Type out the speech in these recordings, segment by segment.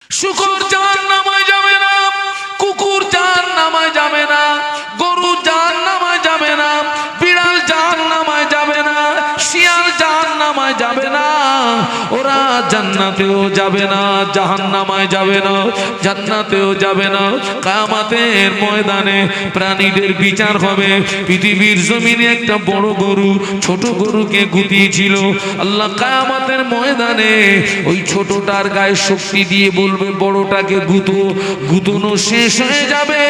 শুকর জাহান্নামে যাবে না, কুকুর জাহান্নামে যাবে না, গরু জাহান্নামে যাবে না, বিড়াল জাহান্নামে যাবে না, শিয়াল জাহান্নামে যাবে না, ওরা জান্নাতেও যাবে না, জাহান্নামে যাবে না, জান্নাতেও যাবে না। কিয়ামতের ময়দানে প্রাণীদের বিচার হবে। পৃথিবীর জমিনে একটা বড় গরু ছোট গরুকে গুতিয়েছিল, আল্লাহ কিয়ামতের ময়দানে ওই ছোটটার গায়ে শক্তি দিয়ে বলবে বড়টাকে গুতো, গুতনো শেষ হয়ে যাবে,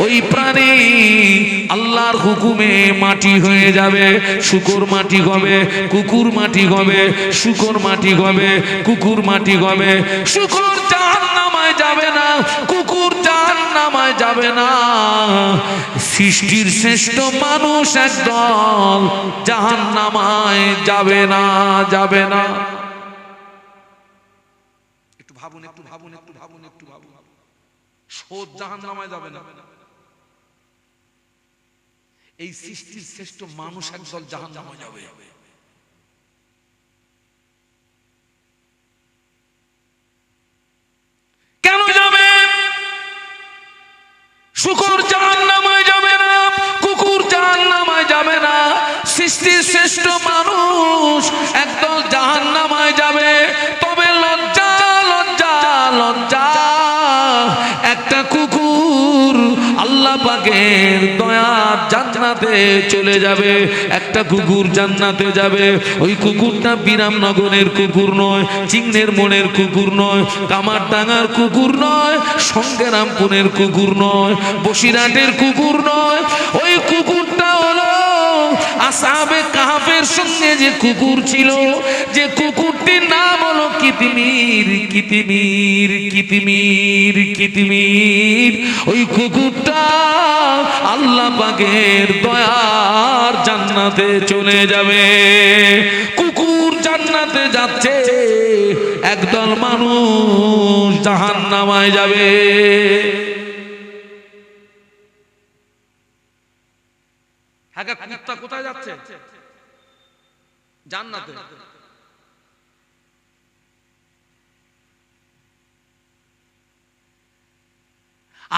ওই প্রাণী আল্লাহর হুকুমে মাটি হয়ে যাবে। শুকর মাটি হবে, কুকুর মাটি হবে, শুকর মাটি হবে, কুকুর মাটি হবে। শুকর জাহান্নামে যাবে না, কুকুর জাহান্নামে যাবে না। সৃষ্টির শ্রেষ্ঠ মানুষ একদল জাহান্নামে যাবে না, যাবে না। একটু ভাবুন, একটু ভাবুন, একটু ভাবুন, একটু ভাবুন। সোদ জাহান্নামে যাবে না। এই সৃষ্টির শ্রেষ্ঠ মানুষ একদল জাহান্নামে যাবে। কেন যাবে? শুকর জাহান্নামে যাবে না, কুকুর জাহান্নামে যাবে না। সৃষ্টির শ্রেষ্ঠ মানুষ একদল জাহান্নামে যাবে। তবে লজ্জা, লজ্জা, লজ্জা, একটা কুকুর আল্লাহ পাকের দয়ার জান্নাতে চলে যাবে। একটা কুকুর জান্নাতে যাবে। ওই কুকুরটা বিরামনগরের কুকুর নয়, চিংড়ের মনের কুকুর নয়, কামারডাঙ্গার কুকুর নয়, সংগ্রামপুরের কুকুর নয়, বসিরহাটের কুকুর নয়। ওই কুকুরটা হলো আসহাবে কাহফের সঙ্গে যে কুকুর ছিল, যে কুকুরটির নাম হলো কিতমির, কিতমির, কিতমির, কিতমির। ওই কুকুরটা আল্লাহ পাকের দয়ার জান্নাতে চলে যাবে। কুকুর জান্নাতে যাচ্ছে, একদল মানুষ জাহান্নামে যাবে। কুত্তা কোথায় যাচ্ছে? জান্নাতে।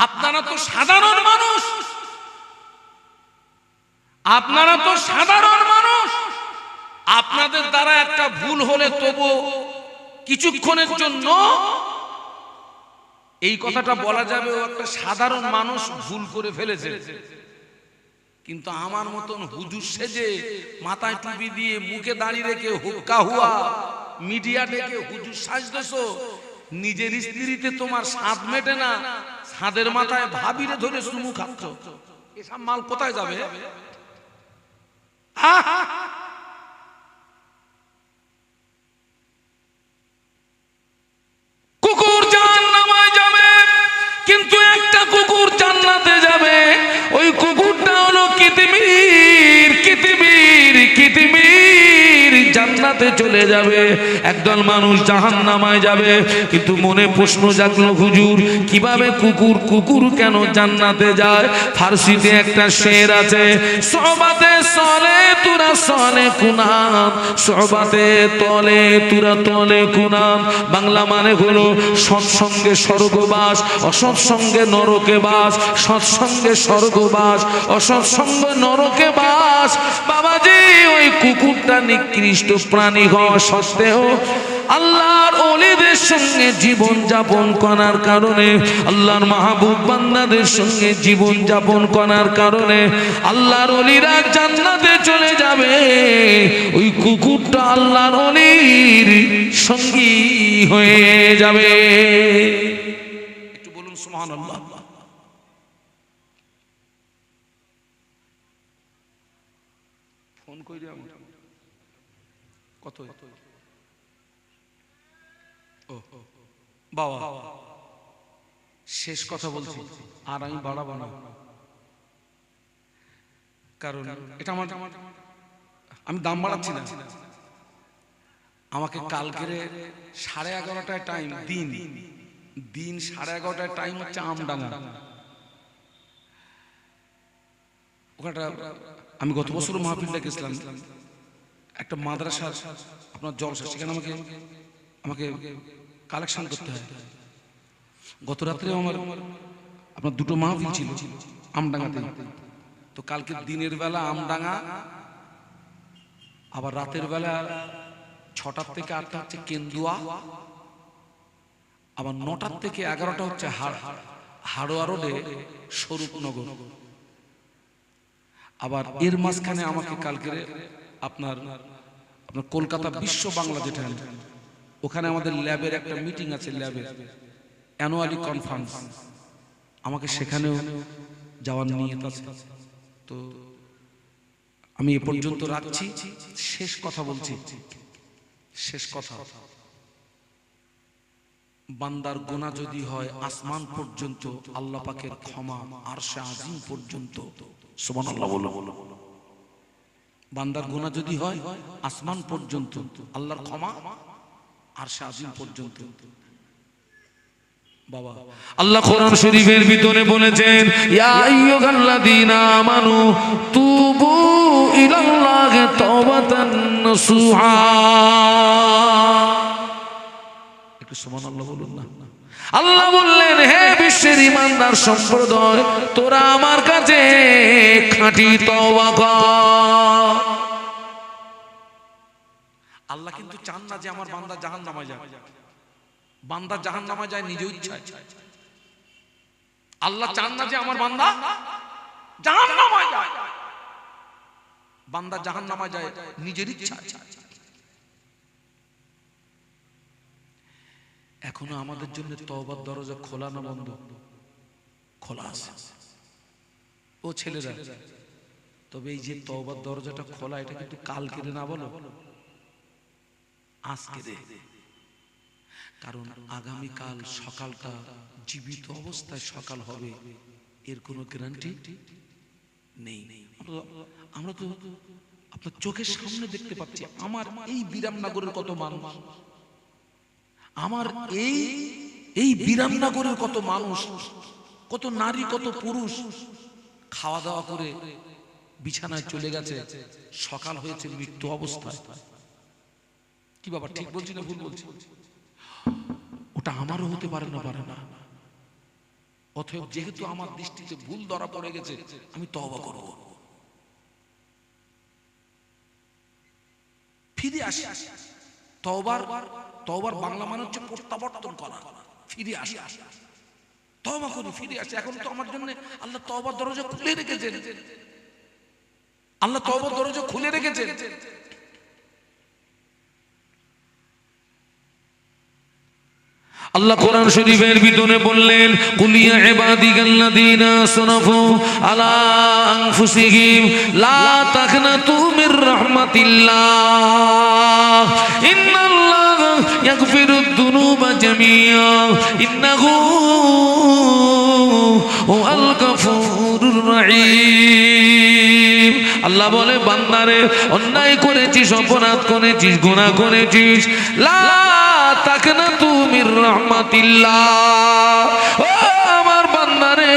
আপনারা তো সাধারণ মানুষ, আপনারা তো সাধারণ মানুষ। আপনাদের দ্বারা একটা ভুল হলে তবু কিছুক্ষণের জন্য এই কথাটা বলা যাবে, ও একটা সাধারণ মানুষ ভুল করে ফেলেছে। কিন্তু আমার মতন হুজুর সেজে মাথায় টুপি দিয়ে মুখে দাঁড়িয়ে রেখে হুক্কা হুয়া মিডিয়া ডেকে হুজুর সাজতেছো, নিজের স্ত্রীতে তোমার স্বাদ মেটে না, স্বাদের মাথায় ভাবিরে ধরে চুমু খাচ্ছ। এসব মাল কোথায় যাবে? কুকুর জাহান্নামে যাবে, কিন্তু একটা কুকুর জান্নাতে যাবে। ওই কুকুরটা হলো কিতমির, কিতমির, কিতমির, জান্নাতে চলে যাবে। একদল মানুষ জাহান্নামে যাবে। কিন্তু মনে প্রশ্ন জাগলো, হুজুর কিভাবে কুকুর, কুকুর কেন জান্নাতে যায়? ফার্সিতে একটা শের আছে, সহবাতে সলে তুরা সলে কুনাম, সহবাতে তলে তুরা তলে কুনাম। বাংলা মানে হলো সৎসঙ্গে স্বর্গবাস, অসৎসঙ্গে নরকে বাস, সৎসঙ্গে স্বর্গবাস, অসৎসঙ্গে নরকে বাস। বাবাজি, ওই কুকুরটা নিকৃষ্ট প্রাণী হওয়া সত্ত্বেও আল্লাহর ওলিদের সঙ্গে জীবন যাপন করার কারণে, আল্লাহর মাহবুব বান্দাদের সঙ্গে জীবন যাপন করার কারণে আল্লাহর ওলিরা জান্নাতে চলে যাবে। ওই কুকুরটা আল্লাহর ওলির সঙ্গী হয়ে যাবে। একটু বলুন সুবহানাল্লাহ। ফোন কইরে কত বাবা, শেষ কথা বলছি, আর আমি বাড়াবো না, কারণ এটা আমার, আমি দাম বাড়াচ্ছি না। আমাকে কালকের 11:30টায় টাইম, দিন 11:30টায় টাইম হচ্ছে আমডাঙ্গা। ওখানটা আমি গত বছর মাহফিলে গেছিলাম, একটা মাদ্রাসার আপনার জলসা, সেখানে আমাকে কালেকশন করতে হয়। গত রাত্রে আমার আপনার দুটো মাহফিল ছিল আমডাঙ্গাতে। তো কালকে দিনের বেলা আমডাঙ্গা, আবার রাতের বেলা 6টার থেকে 8টা হচ্ছে কেন্দুয়া, আবার 9টার থেকে 11টা হচ্ছে হাড়োয়া রোডে স্বরূপনগর। আবার এর মাঝখানে আমাকে কালকে আপনার কলকাতা বিশ্ব বাংলা যেটা, ওখানে আমাদের ল্যাবের একটা মিটিং আছে, ল্যাবের অ্যানুয়ালি কনফারেন্স, আমাকে সেখানেও যাওয়ার নিয়ত আছে। তো আমি এ পর্যন্ত রাখছি, শেষ কথা বলছি, শেষ কথা, বান্দার গুনাহ যদি হয় আসমান পর্যন্ত, আল্লাহ পাকের ক্ষমা আরশে আজিম পর্যন্ত। সুবহানাল্লাহ বলো। বান্দার গুনাহ যদি হয় আসমান পর্যন্ত, আল্লাহর ক্ষমা আরশে আজিম পর্যন্ত। বাবা আল্লাহ কোরআন শরীফের ভিতরে বলেছেন, ইয়া আইয়ুহাল্লাযীনা আমানু তুবু ইলাল্লাহি তাওবাতান নাসুহা। একটু সুবহানাল্লাহ বলুন না। আল্লাহ বললেন, হে বিশ্বের ইমানদার সম্প্রদায়, তোরা আমার কাছে খাঁটি তওবা কর। আল্লাহ কিন্তু চান না যে আমার বান্দা জাহান্নামে যায়। বান্দা জাহান্নামে যায় নিজ ইচ্ছায়। আল্লাহ চান না যে আমার বান্দা জাহান্নামে যায়। বান্দা জাহান্নামে যায় নিজের ইচ্ছায়। এখনো আমাদের জন্য তওবার দরজা খোলা না বন্ধ? খোলা আছে। ও ছেলেরা, তবে এই যে তওবার দরজাটা খোলা, এটা কিন্তু কালকে না, বলো আজকে রে। কারণ আগামীকাল সকালটা জীবিত অবস্থায় সকাল হবে এর কোনো গ্যারান্টি নেই। আমরা তো আপনার চোখের সামনে দেখতে পাচ্ছি, আমার এই বিরামনগরের কত মানুষ, আমার এই বিরামনগরের কত মানুষ, কত নারী, কত পুরুষ খাওয়া দাওয়া করে বিছানায় চলে গেছে, সকাল হয়েছে মৃত্যু অবস্থায়। কি বাবা, ঠিক বলছি না ভুল বলছি? ওটা আমারও হতে পারে না, পারে না। অতএব যেহেতু আমার দৃষ্টিতে ভুল ধরা পড়ে গেছে, আমি তওবা করব, ফিরে আসি। তওবার বাংলা মানে হচ্ছে প্রত্যাবর্তন করা, ফিরে আসি, তওবা করি, ফিরে আসি। এখন তো আমার জন্য আল্লাহ তওবার দরজা খুলে রেখেছেন, আল্লাহ তওবার দরজা খুলে রেখেছেন। আল্লাহ কোরআন শরীফের ভিতরে বললেন, কুল ইয়া ইবাদিয়াল্লাযীনা আসরাফু আলা আনফুসিহিম লা তাকনাতু মির রাহমাতিল্লাহ ইন্নাল্লাহা ইয়াগফিরুদ দুনুবা জামিআ ইন্নাহু হুয়াল গফুরুর রহিম। আল্লাহ বলে, বান্দারে, অন্যায় করেছিস, অপরাধ করেছিস, গুনাহ করেছিস, লা তাকনাতু মির রাহমাতিল্লাহ, ও আমার বান্দারে,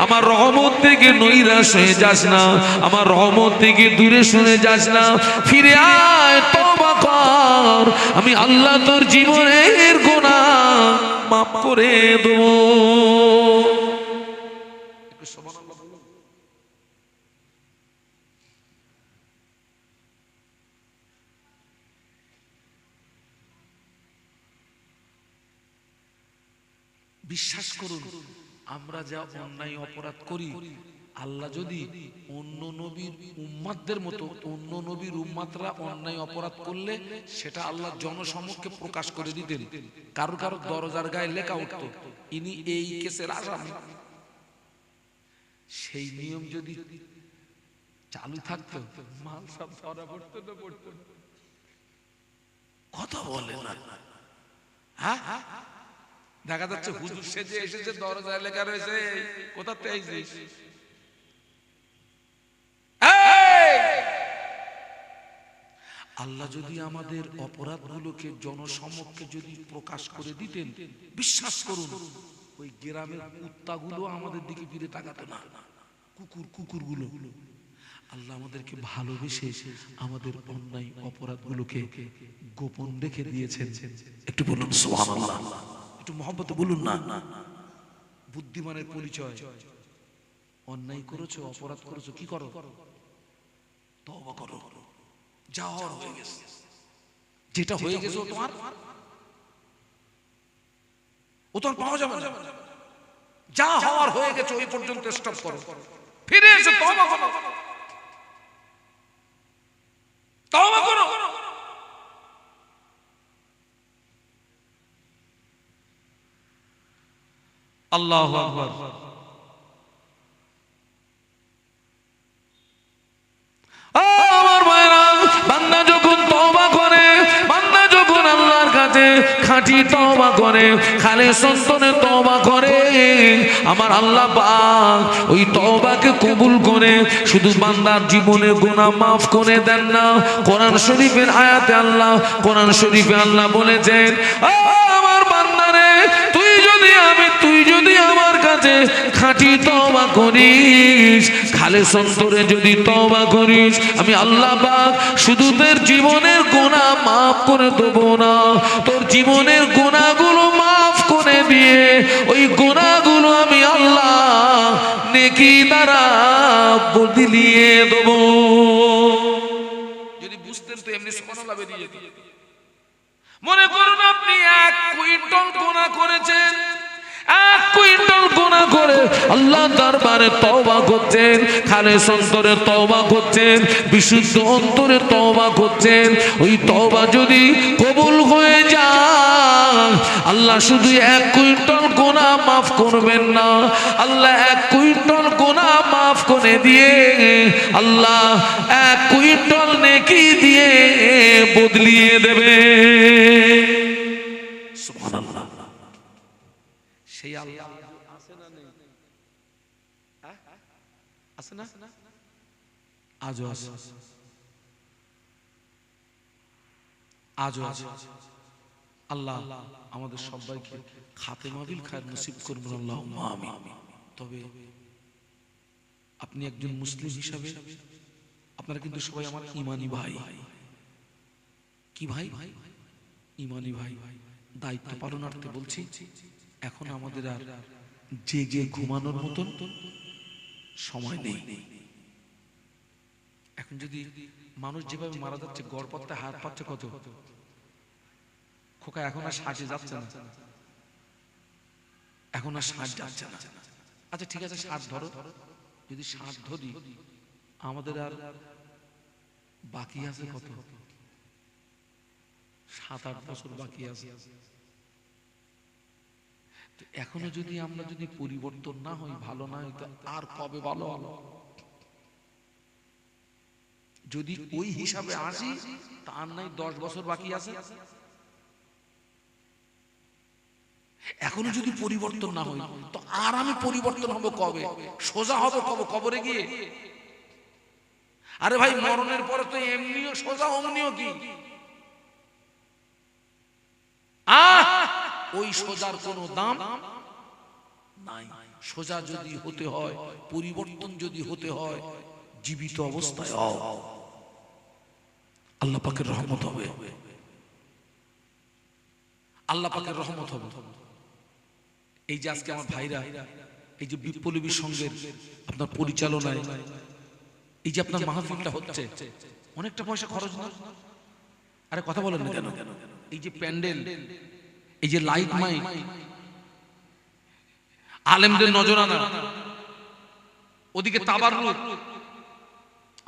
আমার রহমত থেকে নৈরাশ হয়ে যাস না, আমার রহমত থেকে দূরে সরে যাস না, ফিরে আয়, তওবা কর, আমি আল্লাহ তোর জীবনের গুনাহ মাফ করে দেব। বিশ্বাস করুন, আমরা যা অন্যায় অপরাধ করি, আল্লাহ যদি অন্য নবীর উম্মাতদের মতো, অন্য নবীর উম্মাতরা অন্যায় অপরাধ করলে সেটা আল্লাহ জনসমক্ষে প্রকাশ করে দিতেন, কারো কারো দরজার গায়ে লেখা উঠতো, ইনি এই কেসের আসামি। সেই নিয়ম যদি চালু থাকতো, মাল সব ধরা পড়তো না, পড়তো না। কথা বলে না, হ্যাঁ, দেখা যাচ্ছে হুজুর সেজে এসেছে, দরজায় লেখা রয়েছে কোথা থেকে আইছিস। আল্লাহ যদি আমাদের অপরাধগুলোকে জনসমক্ষে যদি প্রকাশ করে দিতেন, বিশ্বাস করুন, ওই গ্রামের কুত্তাগুলো আমাদের দিকে ফিরে তাকাতো না, কুকুরগুলো। আল্লাহ আমাদেরকে ভালোবেসে আমাদের অন্যায় অপরাধগুলোকে গোপন রেখে দিয়েছেন। একটু বলুন সুবহানাল্লাহ। একটু মহব্বতে বলুন না। বুদ্ধিমানের পরিচয়। অন্যায় করেছো, অপরাধ করেছো, কি করো? তওবা করো। যা হওয়ার হয়ে গেছে, যেটা হয়ে গেছে ও তোমার পাওয়া যাবে না। যা হওয়ার হয়ে গেছে ওই পর্যন্ত স্টপ করো, ফিরে এসে তওবা করো, তওবা করো। আল্লাহু আকবার। আমার ভাইরা, বান্দা যখন তওবা করে, বান্দা যখন আল্লাহর কাছে খাঁটি তওবা করে, খালিস অন্তরে তওবা করে, আমার আল্লাহ পাক ওই তওবাকে কবুল করে শুধু বান্দার জীবনের গুনাহ মাফ করে দেন না। কোরআন শরীফের আয়াতে আল্লাহ, কোরআন শরীফে আল্লাহ বলেছেন, আমার বান্দারে তুই যদি আমার কাছে খাঁটি তওবা করিস, খালিস অন্তরে যদি তওবা করিস, আমি আল্লাহ পাক শুধু তোর জীবনের গুনাহ মাফ করে দেব না, তোর জীবনের গুনাহগুলো মাফ করে দিয়ে ওই গুনাহগুলো আমি আল্লাহ নেকি দ্বারা বদলিয়ে দেব। যদি বুঝতেন তো এমনি সুবহানাল্লাহ বেরিয়ে যেত। মনে করুন আপনি 1 কুইন্টাল গুনাহ করেছেন, 1 কুইন্টাল গুনাহ করে আল্লাহ দরবারে তওবা করছেন, খালিস অন্তরে তওবা করছেন, বিশুদ্ধ অন্তরে তওবা করছেন। ওই তওবা যদি কবুল হয়ে যায়, আল্লাহ শুধু 1 কুইন্টাল গুনাহ মাফ করবেন না, আল্লাহ 1 কুইন্টাল গুনাহ মাফ করে দিয়ে আল্লাহ 1 কুইন্টাল নেকি দিয়ে বদলিয়ে দেবে। সুবহানাল্লাহ। সেই আল্লাহ আছে না নেই? আছে না? আজও আছে, আজও আছে। আল্লাহ আমাদের সবাইকে খাতেমা বিল খায়র নসিব করুন, আল্লাহুম্মা আমিন। তবে আপনি একজন মুসলিম হিসাবে আপনারা কিন্তু সবাই আমার ঈমানি ভাই। কি ভাই? ঈমানি ভাই। দায়িত্ব পালনার্থে বলছি, এখন আমাদের আর জেগে ঘুমানোর মতন সময় নেই। এখন যদি মানুষ যেভাবে মারা যাচ্ছে, গড় পড়তে হাত পাচ্ছে কত, খোকা এখন আর 60 যাচ্ছে না, এখন আর 60 যাচ্ছে না। আচ্ছা ঠিক আছে 60 ধরো, যদি 60 ধরি, আমাদের আর বাকি আছে কত? 7-8 বছর বাকি আছে। এখনো যদি আমরা পরিবর্তন না হই, ভালো না হই, তো আর কবে ভালো হলো? যদি ওই হিসাবে আসি, তার নাই 10 বছর বাকি আছে। এখনো যদি পরিবর্তন না হই, তো আর আমি পরিবর্তন হব কবে? সোজা হব কবে? কবরে গিয়ে? আরে ভাই, মরণের পরে তো এমনিও সোজা, অমনিও কি ওই সোজার কোনো দাম নাই। সোজা যদি হতে হয়, পরিবর্তন যদি হতে হয়, জীবিত অবস্থায় আল্লাহ পাকের রহমত হবে, আল্লাহ পাকের রহমত হবে। এই যে আজকে আমার ভাইরা, এই যে বিপ্লবী সংঘের আপনার পরিচালনায় এই যে আপনার মাহফিলটা হচ্ছে, অনেকটা পয়সা খরচ না? আরে কথা বলেন না কেন? এই যে প্যান্ডেল, এই যে লাইট মাইক, আলেমদের নজরানা, ওদিকে তাবাররুক,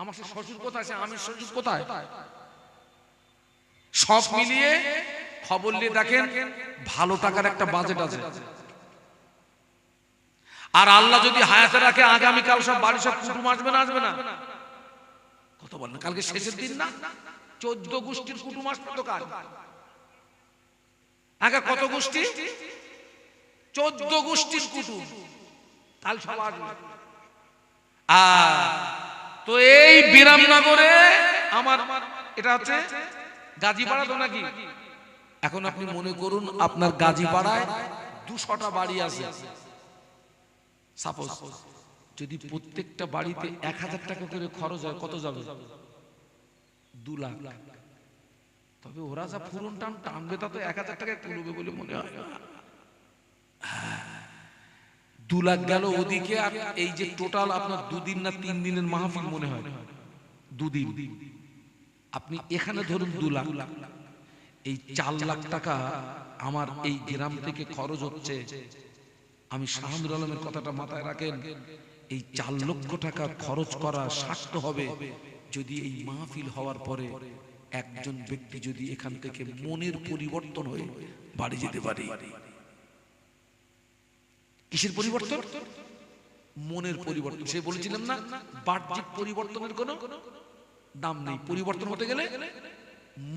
আমার শ্বশুর কোথায়, আমের শ্বশুর কোথায়, সব মিলিয়ে খবর নিয়ে দেখেন ভালো টাকার একটা বাজেট আছে। আর আল্লাহ যদি হায়াতে রাখে, আগামীকাল সব বাড়ি সব কুটুম আসবে না? আসবে না? কথা বলেন। কালকে শেষের দিন না? 14 গোষ্ঠীর কুটুম আসবে তো কাল। আগে কত গোষ্ঠী? 14 গোষ্ঠীর কুটুম কাল সব আসবে। তো এই বিরামনগরে আমার, এটা হচ্ছে গাজীপাড়া তো নাকি? এখন আপনি মনে করুন আপনার গাজীপাড়ায় 200টা বাড়ি আছে। সাপোজ যদি প্রত্যেকটা বাড়িতে 1000 টাকা করে খরচ হয়, কত যাবে? 2 লাখ। তবে ওরা যা ফুরন টানবে, তা তো 1000 টাকায় কুলবে বলে মনে হয় না। 2 লাখ গেল ওদিকে, আর এই যে টোটাল আপনার 2 দিন না 3 দিনের মাহফিল মনে হয়, 2 দিন, আপনি এখানে ধরুন 2 লাখ, এই 4 লাখ টাকা আমার এই গ্রাম থেকে খরচ হচ্ছে। আমি শাহনুর আলমের কথাটা মাথায় রাখেন, এই 4 লক্ষ টাকা খরচ করা সার্থক হবে যদি এই মাহফিল হওয়ার পরে একজন ব্যক্তি যদি এখান থেকে মনের পরিবর্তন হয়ে বাড়ি যেতে পারে। কিসের পরিবর্তন? মনের পরিবর্তন। সে বলেছিলাম না, বাহ্যিক পরিবর্তনের কোনো দাম নেই, পরিবর্তন হতে গেলে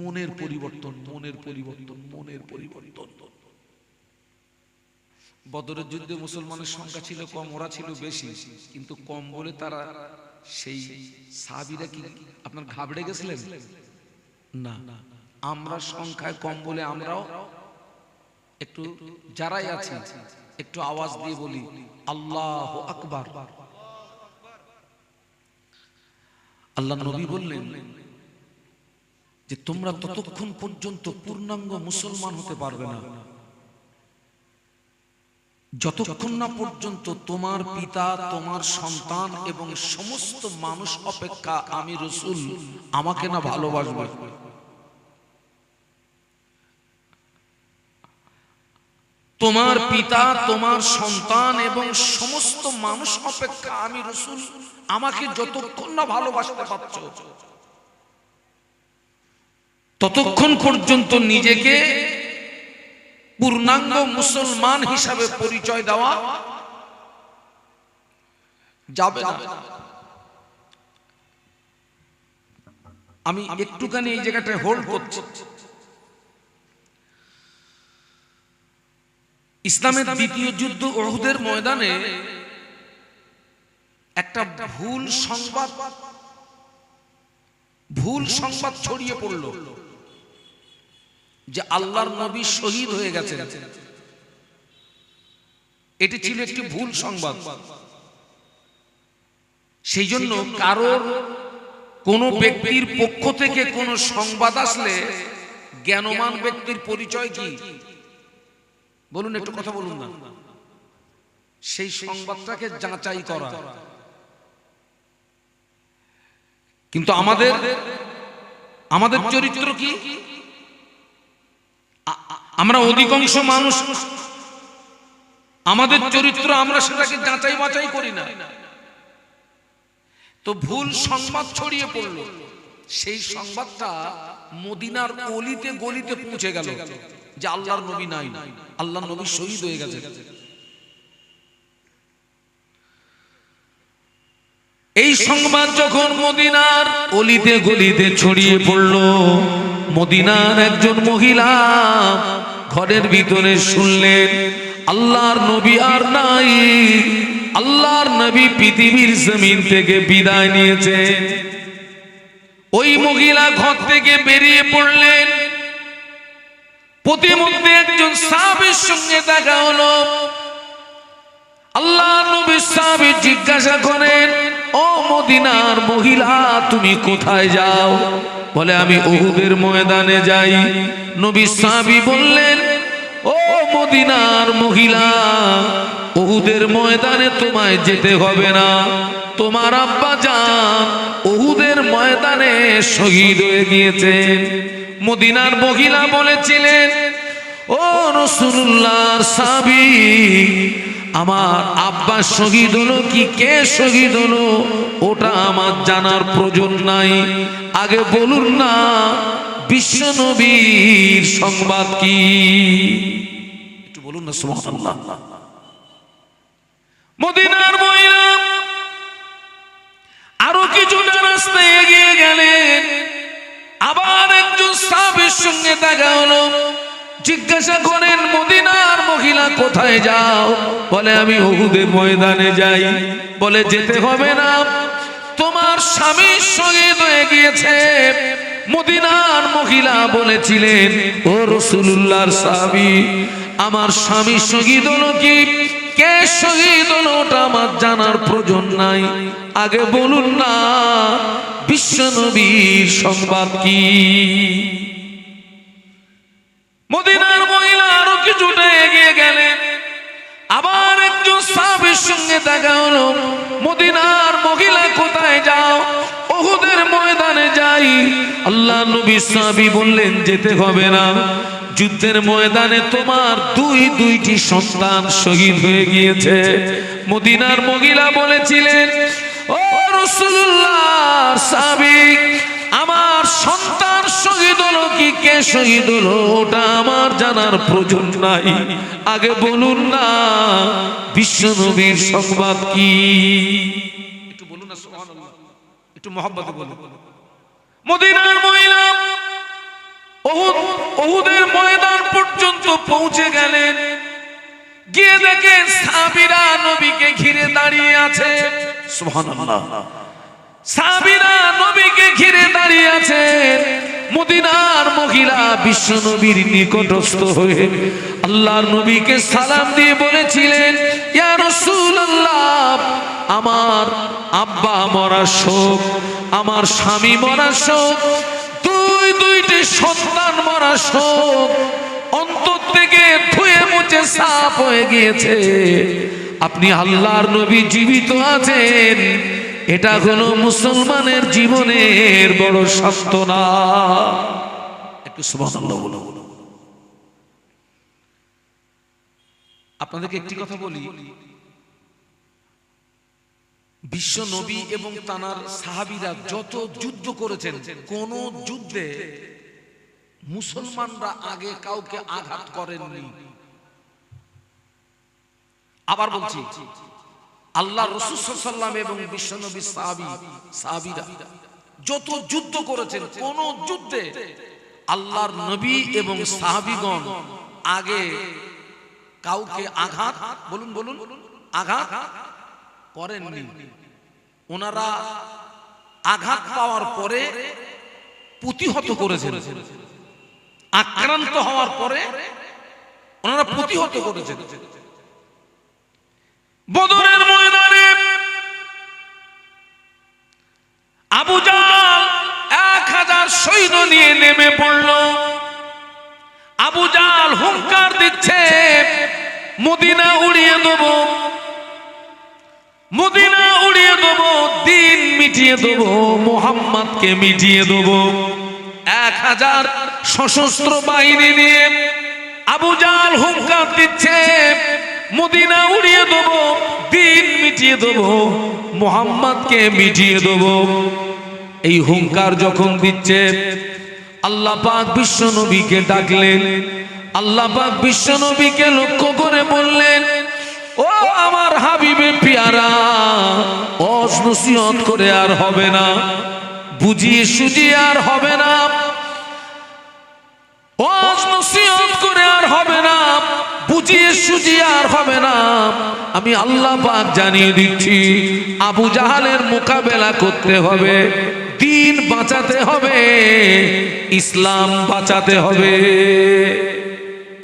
মনের পরিবর্তন, মনের পরিবর্তন, মনের পরিবর্তন। বদরের যুদ্ধে মুসলমানের সংখ্যা ছিল কম, ওরা ছিল বেশি, কিন্তু কম বলে তারা সেই সাহাবীরা কি আপনার ঘাবড়ে গেছিলেন? না, আমরা সংখ্যায় কম বলে আমরাও একটু যারাই আছি একটু আওয়াজ দিয়ে বলি আল্লাহু আকবার। আল্লাহ নবী বললেন যে তোমরা ততক্ষণ পর্যন্ত পূর্ণাঙ্গ মুসলমান হতে পারবে না যতক্ষণ না পর্যন্ত তোমার পিতা, তোমার সন্তান এবং সমস্ত মানুষ অপেক্ষা আমি রাসূল আমাকে না ভালোবাসবে। তোমার পিতা, তোমার সন্তান এবং সমস্ত মানুষ অপেক্ষা আমি রাসূল আমাকে যতক্ষণ না ভালোবাসতে পারছো ততক্ষণ পর্যন্ত নিজেকে পূর্ণাঙ্গ মুসলমান হিসাবে পরিচয় দেওয়া যাবে না। আমি একটুখানি এই জায়গাটায় হোল্ড করছি। ইসলামের দ্বিতীয় যুদ্ধ উহুদের ময়দানে একটা ভুল সংবাদ ছড়িয়ে পড়ল যে আল্লাহর নবী শহীদ হয়ে গেছেন। এটি ছিল একটি ভুল সংবাদ। সেই জন্য কারোর কোন ব্যক্তির পক্ষ থেকে কোন সংবাদ আসলে জ্ঞানমান ব্যক্তির পরিচয় কি বলুন, একটু কথা বলুন না। সেই সংবাদটাকে যাচাই করা। কিন্তু আমাদের চরিত্র কি? আমরা অধিকাংশ মানুষ আমাদের চরিত্র আমরা সেটাকে যাচাই বাছাই করি না। তো ভুল সংবাদ ছড়িয়ে পড়লো, সেই সংবাদটা মদিনার অলিতে গলিতে পৌঁছে গেল যে আল্লাহর নবী নাই, আল্লাহর নবী শহীদ হয়ে গেছে। এই সংবাদ যখন মদিনার অলিতে গলিতে ছড়িয়ে পড়ল, মদিনার একজন মহিলা ঘরের ভিতরে শুনলেন আল্লাহর নবী আর নাই, আল্লাহর নবী পৃথিবীর জমিন থেকে বিদায় নিয়েছেন। ওই মহিলা ঘর থেকে বেরিয়ে পড়লেন। প্রতিমধ্যে একজন সাহাবীর সঙ্গে দেখা হলো। আল্লাহর নবী সাহাবী জিজ্ঞাসা করেন, ও মদিনার মহিলা তুমি কোথায় যাও? বলে আমি উহুদের ময়দানে যাই। নবী সাহাবী বললেন, ও মদিনার মহিলা উহুদের ময়দানে তোমায় যেতে হবে না, তোমার আব্বা জান উহুদের ময়দানে শহীদ হয়ে গিয়েছেন। মদিনার মহিলা বলেছিলেন, ও রাসূলুল্লাহর সাহাবী আমার আব্বা শহীদ হলো কি কে শহীদ হলো ওটা আমার জানার প্রয়োজন নাই, আগে বলুন না বিশ্ব নবীর সংবাদ কি, একটু বলুন না সুবহানাল্লাহ। মদিনার মহিলা আরো কিছুটা রাস্তা এগিয়ে গেলেন। আবার একজন সাহাবীর সঙ্গে দেখা হলো। জিজ্ঞাসা করেন, মদিনার মহিলা কোথায় যাও? বলে আমি উহুদের ময়দানে যাই। বলে যেতে হবে না, তোমার স্বামী শহীদ হয়ে গিয়েছে। মদিনার মহিলা বলেছিলেন, ও রাসূলুল্লাহর সাহাবী আমার স্বামী শহীদ হলো কি কে শহীদ হলো ওটা আমার জানার প্রয়োজন নাই, আগে বলুন না বিশ্ব নবীর সংবাদ কি। মদিনার মহিলা আরো কিছুটা এগিয়ে গেলেন। আবার একজন সাহাবী যাই। আল্লাহ নবী সাহাবী বললেন যেতে হবে না, যুদ্ধের ময়দানে তোমার দুইটি সন্তান শহীদ হয়ে গিয়েছে। মদিনার মহিলা বলেছিলেন, ও রাসূলুল্লাহ সাহাবী, আমার সন্তান শহীদ হলো কি কে শহীদ হলো ওটা আমার জানার প্রয়োজন নাই, আগে বলুন না বিশ্বনবীর সংবাদ কি। একটু বলুন না সুবহানাল্লাহ, একটু মহব্বতে বলুন। মদিনার মহিলা উহুদের ময়দান পর্যন্ত পৌঁছে গেলেন, গিয়ে দেখেন সাহাবীরা নবীকে ঘিরে দাঁড়িয়ে আছে। সুবহানাল্লাহ, সাহাবীরা নবীকে ঘিরে দাঁড়িয়ে আছেন। মদিনার মহিলা বিশ্ব নবীর নিকটস্থ হয়ে আল্লাহর নবীকে সালাম দিয়ে বলেছিলেন, ইয়া রাসূলুল্লাহ, আমার আব্বা মরা শোক, আমার স্বামী মরা শোক, দুইটি সন্তান মরা শোক অন্তর থেকে ধুয়ে মুছে সাফ হয়ে গিয়েছে। আপনি আল্লাহর নবী জীবিত আছেন, এটা হলো মুসলমানের জীবনের বড় সান্ত্বনা। একটু সুবহানাল্লাহ বলুন। আপনাদেরকে একটি কথা বলি, বিশ্ব নবী এবং তার সাহাবীরা যত যুদ্ধ করেছেন, কোন যুদ্ধে মুসলমানরা আগে কাউকে আঘাত করেননি। আবার বলছি, আল্লাহ রাসূল সাল্লাল্লাহু আলাইহি ওয়াসাল্লাম এবং বিশ্ব নবী সাহাবীরা যত যুদ্ধ করেছেন, কোন যুদ্ধে আল্লাহর নবী এবং সাহাবীগণ আগে কাউকে আঘাত বলুন আঘাত করেননি। ওনারা আঘাত পাওয়ার পরে প্রতিহত করেছেন, আক্রান্ত হওয়ার পরে ওনারা প্রতিহত করেছেন। বদরের ময়দানে আবু জাহল 1000 সৈন্য নিয়ে নেমে পড়ল। আবু জাহল হুঙ্কার দিচ্ছে, মদিনা উড়িয়ে দেব, মদিনা উড়িয়ে দেব, দিন মিটিয়ে দেব, মুহাম্মদকে মিটিয়ে দেব। 1000 সশস্ত্র বাহিনী নিয়ে আবু জাহল হুঙ্কার দিচ্ছে, মদিনা উড়িয়ে দেব, দিন মিটিয়ে দেব, মুহাম্মদকে মিটিয়ে দেব। এই হুঙ্কার যখন দিচ্ছে, আল্লাহ পাক বিশ্ব নবীকে ডাকলেন। আল্লাহ পাক বিশ্ব নবীকে লক্ষ্য করে বললেন, ও আমার হাবিবে পিয়ারা, ওয়াজ নসিহত করে আর হবে না, বুঝিয়ে সুঝিয়ে আর হবে না, ওয়াজ নসিহত করে আর হবে না, বুঝিয়ে সুঝিয়ে আর হবে না। আমি আল্লাহ পাক জানিয়ে দিচ্ছি, আবু জাহালের মোকাবেলা করতে হবে, দিন বাঁচাতে হবে, ইসলাম বাঁচাতে হবে।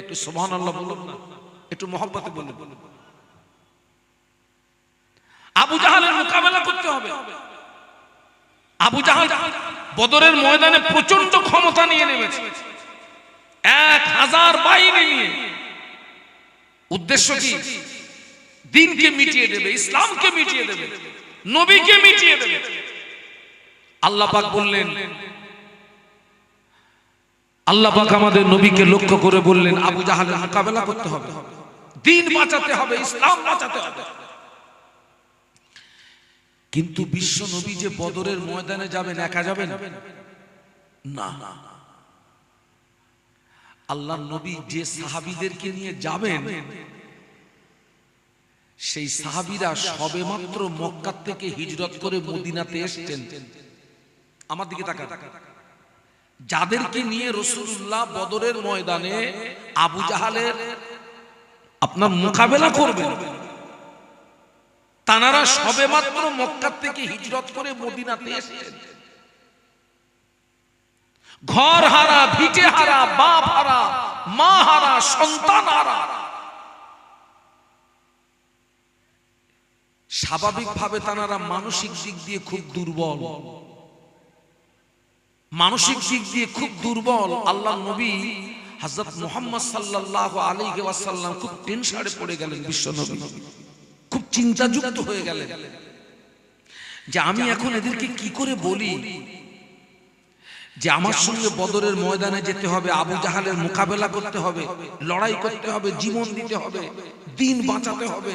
একটু সুবহানাল্লাহ বলুন না, একটু মহব্বতে বলুন। আবু জাহালের মোকাবেলা করতে হবে। আবু জাহাল বদরের ময়দানে প্রচন্ড ক্ষমতা নিয়ে নেমেছে, 1000 বাহিনী নিয়ে। উদ্দেশ্য কি? দিনকে মিটিয়ে দেবে, ইসলামকে মিটিয়ে দেবে, নবীকে মিটিয়ে দেবে। আল্লাহ পাক বললেন, আল্লাহ পাক আমাদের নবীকে লক্ষ্য করে বললেন, আবু জাহালের মোকাবেলা করতে হবে, দিন বাঁচাতে হবে, ইসলাম বাঁচাতে হবে। কিন্তু বিশ্ব নবী যে বদরের ময়দানে যাবেন, একা যাবেন না। আল্লাহর নবী যে সাহাবীদেরকে নিয়ে যাবেন, সেই সাহাবীরা সবেমাত্র মক্কা থেকে হিজরত করে মদিনাতে এসেছেন। আমার দিকে তাকান, যাদেরকে নিয়ে রাসূলুল্লাহ বদরের ময়দানে আবু জাহালের আপনার মোকাবেলা করবেন, তানারা সবেমাত্র মক্কা থেকে হিজরত করে মদিনাতে এসেছেন। ঘর হারা, ভিটে হারা, বাপ হারা, মা হারা, সন্তান হারা। স্বাভাবিকভাবে তানারা মানসিক দিক দিয়ে খুব দুর্বল, মানসিক দিক দিয়ে খুব দুর্বল। আল্লাহর নবী হযরত মুহাম্মদ সাল্লাল্লাহু আলাইহি ওয়াসাল্লাম খুব টেনশনে পড়ে গেলেন। বিশ্ব নবী খুব চিন্তাযুক্ত হয়ে গেলেন যে আমি এখন এদেরকে কি করে বলি যে আমার সঙ্গে বদরের ময়দানে যেতে হবে, আবু জাহালের মোকাবেলা করতে হবে, লড়াই করতে হবে, জীবন দিতে হবে, দিন বাঁচাতে হবে।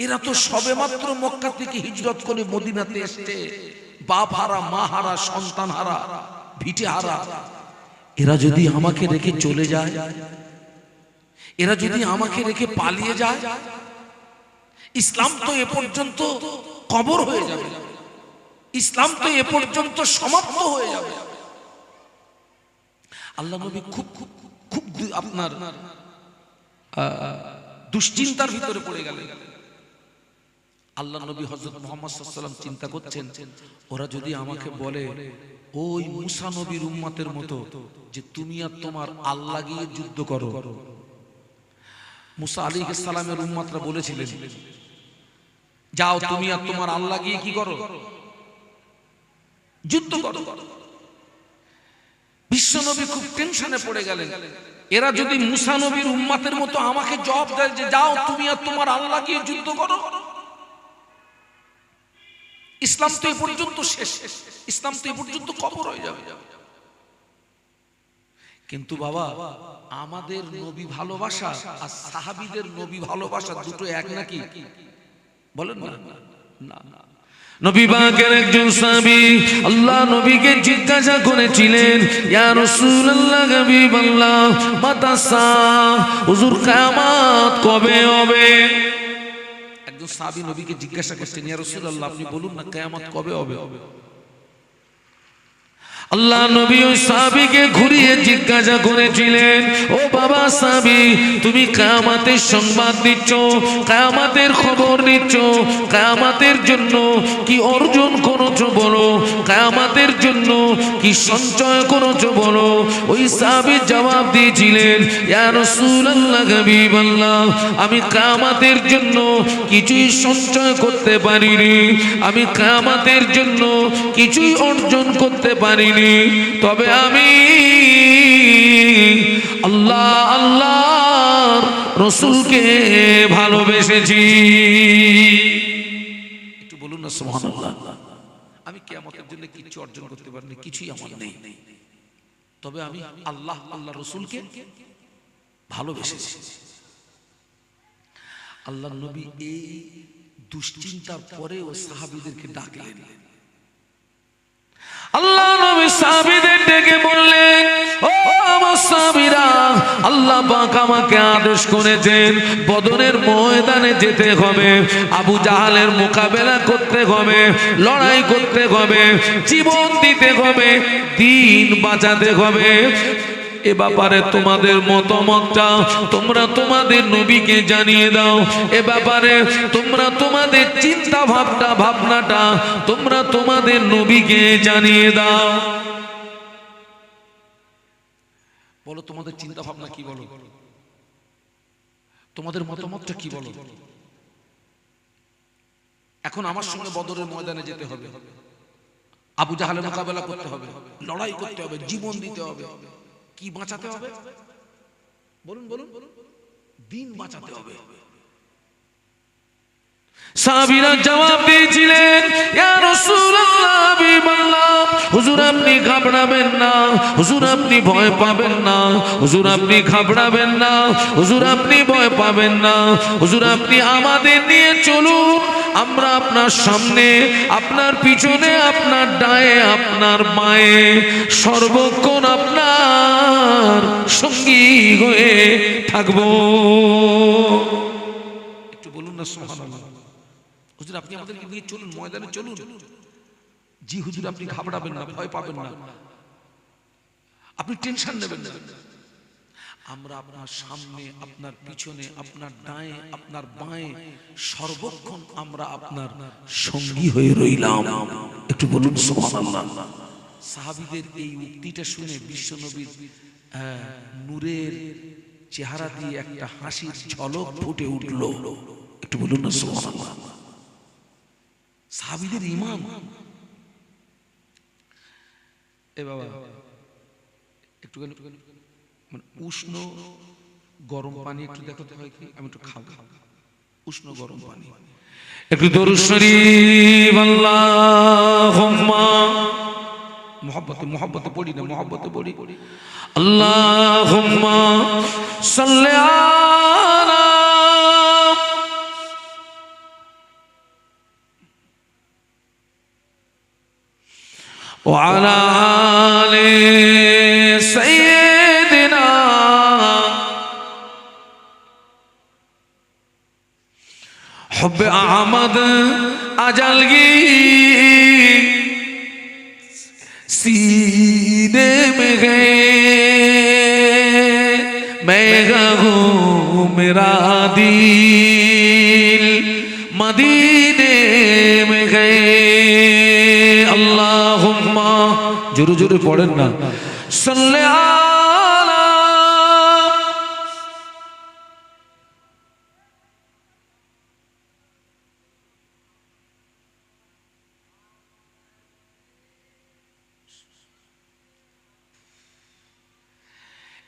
এরা তো সবেমাত্র মক্কা থেকে হিজরত করে মদিনাতে এসেছে, বাপ হারা, মা হারা, সন্তান হারা, ভিটে হারা। এরা যদি আমাকে রেখে চলে যায়, এরা যদি আমাকে রেখে পালিয়ে যায়, ইসলাম তো এ পর্যন্ত কবর হয়ে যাবে, ইসলাম তো এ পর্যন্ত সমাপ্ত হয়ে যাবে। আল্লাহ নবী খুব খুব খুব আপনার দুশ্চিন্তার ভিতরে পড়ে গেলেন। আল্লাহ নবী হযরত মুহাম্মদ সাল্লাল্লাহু আলাইহি ওয়াসাল্লাম চিন্তা করছেন, ওরা যদি আমাকে বলে ওই মুসা নবীর উম্মতের মতো যে তুমি আর তোমার আল্লাহ গিয়ে যুদ্ধ করো। মুসা আলাইহিস সালামের উম্মতরা বলেছিলেন, যাও তুমি আর তোমার আল্লাহ গিয়ে কি করো, যুদ্ধ করো। বিশ্বনবী খুব টেনশনে পড়ে গেলেন, এরা যদি মুসা নবীর উম্মতের মতো আমাকে জবাব দেয় যে যাও তুমি আর তোমার আল্লাহ গিয়ে যুদ্ধ করো, ইসলাম তো এই পর্যন্ত শেষ, ইসলাম তো এই পর্যন্ত কবর হয়ে যাবে। কিন্তু বাবা, আমাদের নবী ভালোবাসা আর সাহাবীদের নবী ভালোবাসা দুটো এক নাকি? বলেন না। নবী পাকের একজন সাহাবী আল্লাহ নবীকে জিজ্ঞাসা করেছিলেন, ইয়া রাসূলুল্লাহ, হাবিবাল্লাহ, মাতা সা, হুজুর কিয়ামত কবে হবে? একজন সাহাবী নবীকে জিজ্ঞাসা করছেন, ইয়া রাসূলুল্লাহ, আপনি বলুন না কিয়ামত কবে হবে? আল্লাহ নবী ওই সাহাবীকে ঘুরিয়ে জিজ্ঞাসা করেছিলেন, ও বাবা সাহাবী, তুমি কিয়ামতের সংবাদ দিচ্ছ, কিয়ামতের খবর নিচ্ছ, কিয়ামতের জন্য কি অর্জন করেছো বলো, কিয়ামতের জন্য কি সঞ্চয় করেছো বলো। ওই সাহাবী জবাব দিয়েছিলেন, ইয়া রাসূলুল্লাহ, হাবিবাল্লাহ, আমি কিয়ামতের জন্য কিছুই সঞ্চয় করতে পারিনি, আমি কিয়ামতের জন্য কিছুই অর্জন করতে পারিনি, তবে আমি আল্লাহ আল্লাহর রাসূলকে ভালোবেসেছি। একটু বলুন না সুবহানাল্লাহ। আমি কিয়ামতের জন্য কিছু অর্জন করতে পারিনি, কিছুই আমার নেই, তবে আমি আল্লাহ আল্লাহর রাসূলকে ভালোবেসেছি। আল্লাহর নবী এই দুশ্চিন্তার পরেও সাহাবীদেরকে ডাকলেন। আল্লাহ নবী সাহাবীদের ডেকে বললেন, ও আমার সাহাবীরা, আল্লাহ পাক আমাকে আদেশ করেছেন বদরের ময়দানে যেতে হবে, আবু জাহালের মোকাবেলা করতে হবে, লড়াই করতে হবে, জীবন দিতে হবে, দিন বাঁচাতে হবে। এ ব্যাপারে তোমাদের মতামতটা তোমরা তোমাদের নবীকে জানিয়ে দাও, এ ব্যাপারে তোমরা তোমাদের চিন্তা ভাবনাটা তোমরা তোমাদের নবীকে জানিয়ে দাও। বলো তোমাদের চিন্তা ভাবনা কি, বলো তোমাদের মতামতটা কি, বলো। এখন আমার সঙ্গে বদরের ময়দানে যেতে হবে, আবু জাহালের মোকাবেলা করতে হবে, লড়াই করতে হবে, জীবন দিতে হবে, কি বাঁচাতে হবে বলুন, দিন বাঁচাতে হবে। সাহাবীরা জবাব দিয়েছিলেন, ইয়া রাসূলুল্লাহ, হাবিবাল্লাহ, হুজুর আপনি ঘাবড়াবেন না, হুজুর আপনি ভয় পাবেন না, হুজুর আপনি ঘাবড়াবেন না, হুজুর আপনি ভয় পাবেন না, হুজুর আপনি আমাদের নিয়ে চলুন, আমরা আপনার সামনে, আপনার পিছনে, আপনার ডায়ে, আপনার বাঁয়ে সর্বক্ষণ আপনার সঙ্গী হয়ে থাকবো। একটু বলুন না সুবহানাল্লাহ। হুজুর আপনি আমাদেরকে নিয়ে চলুন, ময়দানে চলুন। জি হুজুর, আপনি ঘাবড়াবেন না, ভয় পাবেন না, আপনি টেনশন নেবেন না, আমরা আপনার সামনে, আপনার পিছনে, আপনার ডায়ে, আপনার বাঁয়ে সর্বক্ষণ আমরা আপনার সঙ্গী হয়ে রইলাম। একটু বলুন সুবহানাল্লাহ। সাহাবীদের এই উক্তিটা শুনে বিশ্বনবীর নূরের চেহারা দিয়ে একটা হাসির ঝলক ফুটে উঠল। একটু বলুন না সুবহানাল্লাহ। সাহাবীদের ঈমান। এ বাবা একটু মানে উষ্ণ গরম পানি একটু দেখাতে হয় কি, আমি একটু খাবো, উষ্ণ গরম পানি একটু দরুদ শরীফ আল্লাহুম্মা মোহব্বতে পড়ি না, মোহব্বতে পড়ি। আল্লাহুম্মা সাল্লি আলা ওয়া আলা আলি সাইয়্যিদিনা हुब्बे अहमद अजलगी सीने में गए मैं हूँ मेरा दिल मदीने में गए अल्लाहुम्मा जोरे जोरे पढ़ेन ना सल्ले आला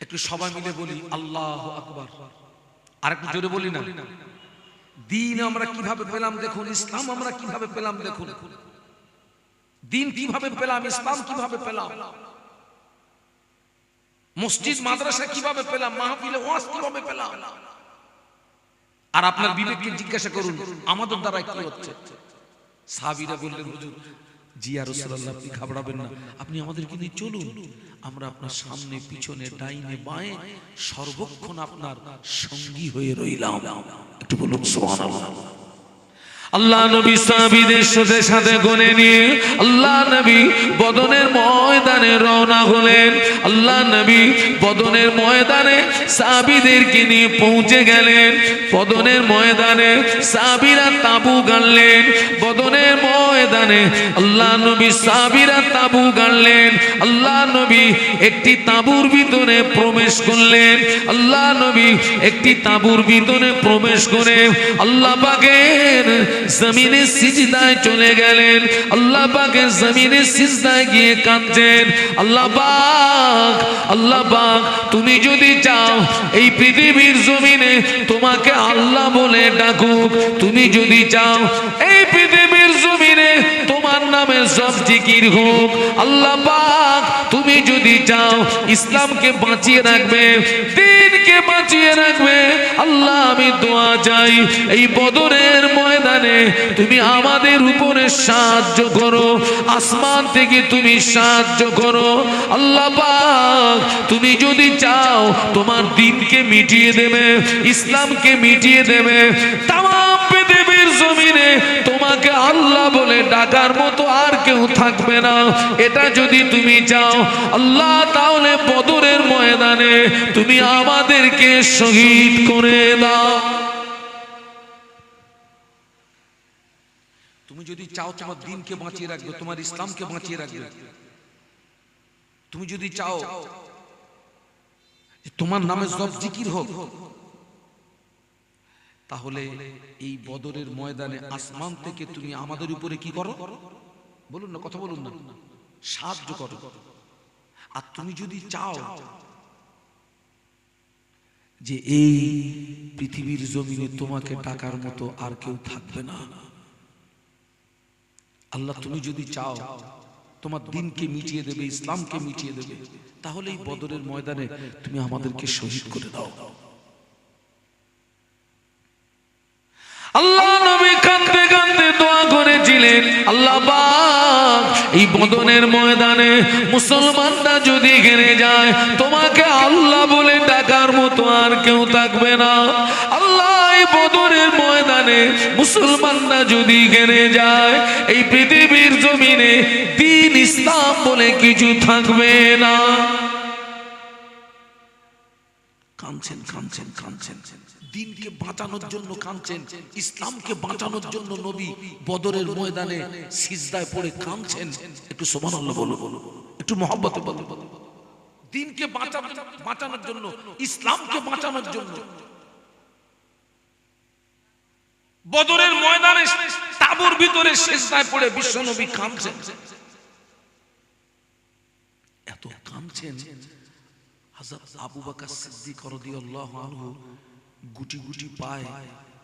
একটু সবাই মিলে বলি আল্লাহু আকবার। আর একটু জোরে বলি না। দ্বীন আমরা কিভাবে পেলাম দেখুন, ইসলাম আমরা কিভাবে পেলাম দেখুন, দ্বীন কিভাবে পেলাম, ইসলাম কিভাবে পেলাম, মসজিদ মাদ্রাসা কিভাবে পেলাম, মাহফিলে ওয়াজ কিভাবে পেলাম। আর আপনার বিবেককে জিজ্ঞাসা করুন আমাদের দ্বারা কি হচ্ছে। সাহাবীরা বললেন হুজুর জি ইয়া রাসূলুল্লাহ আপনি ঘাবড়াবেন না, আপনি আমাদেরকে নিয়ে চলুন, আমরা আপনার সামনে পিছনে ডাইনে বাঁয়ে সর্বক্ষণ আপনার সঙ্গী হয়ে রইলাম। একটু বলুন সুবহানাল্লাহ। আল্লাহ নবী সাহাবীদের সাথে সাথে গনে নিয়ে আল্লাহ নবী বদরের ময়দানে রওনা হলেন। আল্লাহ নবী বদরের ময়দানে সাহাবীদেরকে নিয়ে পৌঁছে গেলেন। বদরের ময়দানে সাহাবীরা তাবু গাড়লেন। বদরের ময়দানে আল্লাহ নবী সাহাবীরা তাবু গাড়লেন। আল্লাহ নবী একটি তাবুর ভিতরে প্রবেশ করলেন। আল্লাহ নবী একটি তাবুর ভিতরে প্রবেশ করে আল্লাহ পাকের জমিনে সিজদায় চলে গেলেন। আল্লাহ পাকের জমিনে সিজদায় গিয়ে কাঁদছেন, আল্লাহ পাক, আল্লাহ পাক তুমি যদি চাও এই পৃথিবীর জমিনে তোমাকে আল্লাহ বলে ডাকুক, তুমি যদি চাও এই পৃথিবীর জমিনে তোমার নামে সব জিকির হোক, আল্লাহ পাক তুমি যদি চাও ইসলামকে বাঁচিয়ে রাখবে, দ্বীনকে বাঁচিয়ে রাখবে, আল্লাহ আমি দোয়া চাই এই বদরের ময়দানে তুমি আমাদের উপরে সাহায্য করো, আসমান থেকে তুমি সাহায্য করো। আল্লাহ পাক তুমি যদি চাও তোমার দ্বীনকে মিটিয়ে দেবে, ইসলামকে মিটিয়ে দেবে, তামাম পৃথিবীর জমিনে তোমাকে আল্লাহ বলে ডাকার মতো আর কেউ থাকবে না। এটা যদি তুমি চাও আল্লাহ তাহলে বদরের ময়দানে তুমি আমাদেরকে শহীদ করে দাও। তুমি যদি চাও তোমার দ্বীনকে বাঁচিয়ে রাখবে, তোমার ইসলামকে বাঁচিয়ে রাখবে, তুমি যদি চাও তোমার নামে সব জিকির হোক, তাহলে এই বদরের ময়দানে আসমান থেকে তুমি আমাদের উপরে কি করো বলুন না, কথা বলুন না, সাহায্য করো। আর তুমি যদি চাও যে এই পৃথিবীর জমিনে তোমাকে ডাকার মতো আর কেউ থাকবে না, আল্লাহ তুমি যদি চাও তোমার দ্বীনকে মিটিয়ে দেবে, ইসলামকে মিটিয়ে দেবে, তাহলে এই বদরের ময়দানে তুমি আমাদেরকে শহীদ করে দাও। আল্লাহ নবী কাঁদতে কাঁদতে দোয়া করেছিলেন, আল্লাহ পাক এই বদরের ময়দানে মুসলমানরা যদি ঘেরে যায় তোমাকে আল্লাহ বলে ডাকার মতো আর কেউ থাকবে না। আল্লাহ এই বদরের ময়দানে মুসলমানরা যদি ঘেরে যায় এই পৃথিবীর জমিনে দ্বীন ইসলাম বলে কিছু থাকবে না। কাঁদছেন কাঁদছেন কাঁদছেন, দ্বীনকে বাঁচানোর জন্য কাঁদছেন, ইসলামকে বাঁচানোর জন্য নবী বদরের ময়দানে সিজদায় পড়ে কাঁদছেন। একটু সুবহানাল্লাহ বলো, একটু মহব্বতে বলো। দ্বীনকে বাঁচানোর জন্য, ইসলামকে বাঁচানোর জন্য বদরের ময়দানে তাবুর ভিতরে সিজদায় পড়ে বিশ্বনবী কাঁদছেন। এত কাঁদছেন হযরত আবু বকর সিদ্দিক রাদিয়াল্লাহু আনহু গুটি গুটি পায়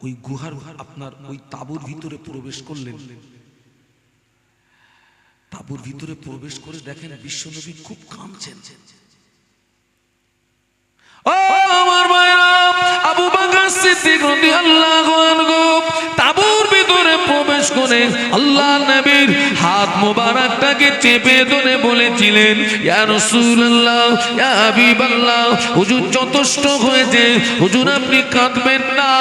ওই গুহার আপনার ওই তাবুর ভিতরে প্রবেশ করলেন। তাবু তাঁবুর ভিতরে প্রবেশ করে দেখেন বিশ্বনবী খুব কাঁদছেন। ও আমার ভাইরা, আবু বকর সিদ্দিক রাদিয়াল্লাহু আনহু তাঁবুর ভিতরে প্রবেশ করে আল্লাহ নবীর হাত মোবারকটাকে চেপে ধরে বলেছিলেন, ইয়া রাসূলুল্লাহ, ইয়া হাবিবাল্লাহ, হুজুর যথেষ্ট হয়েছে, হুজুর আপনি কাঁদবেন না।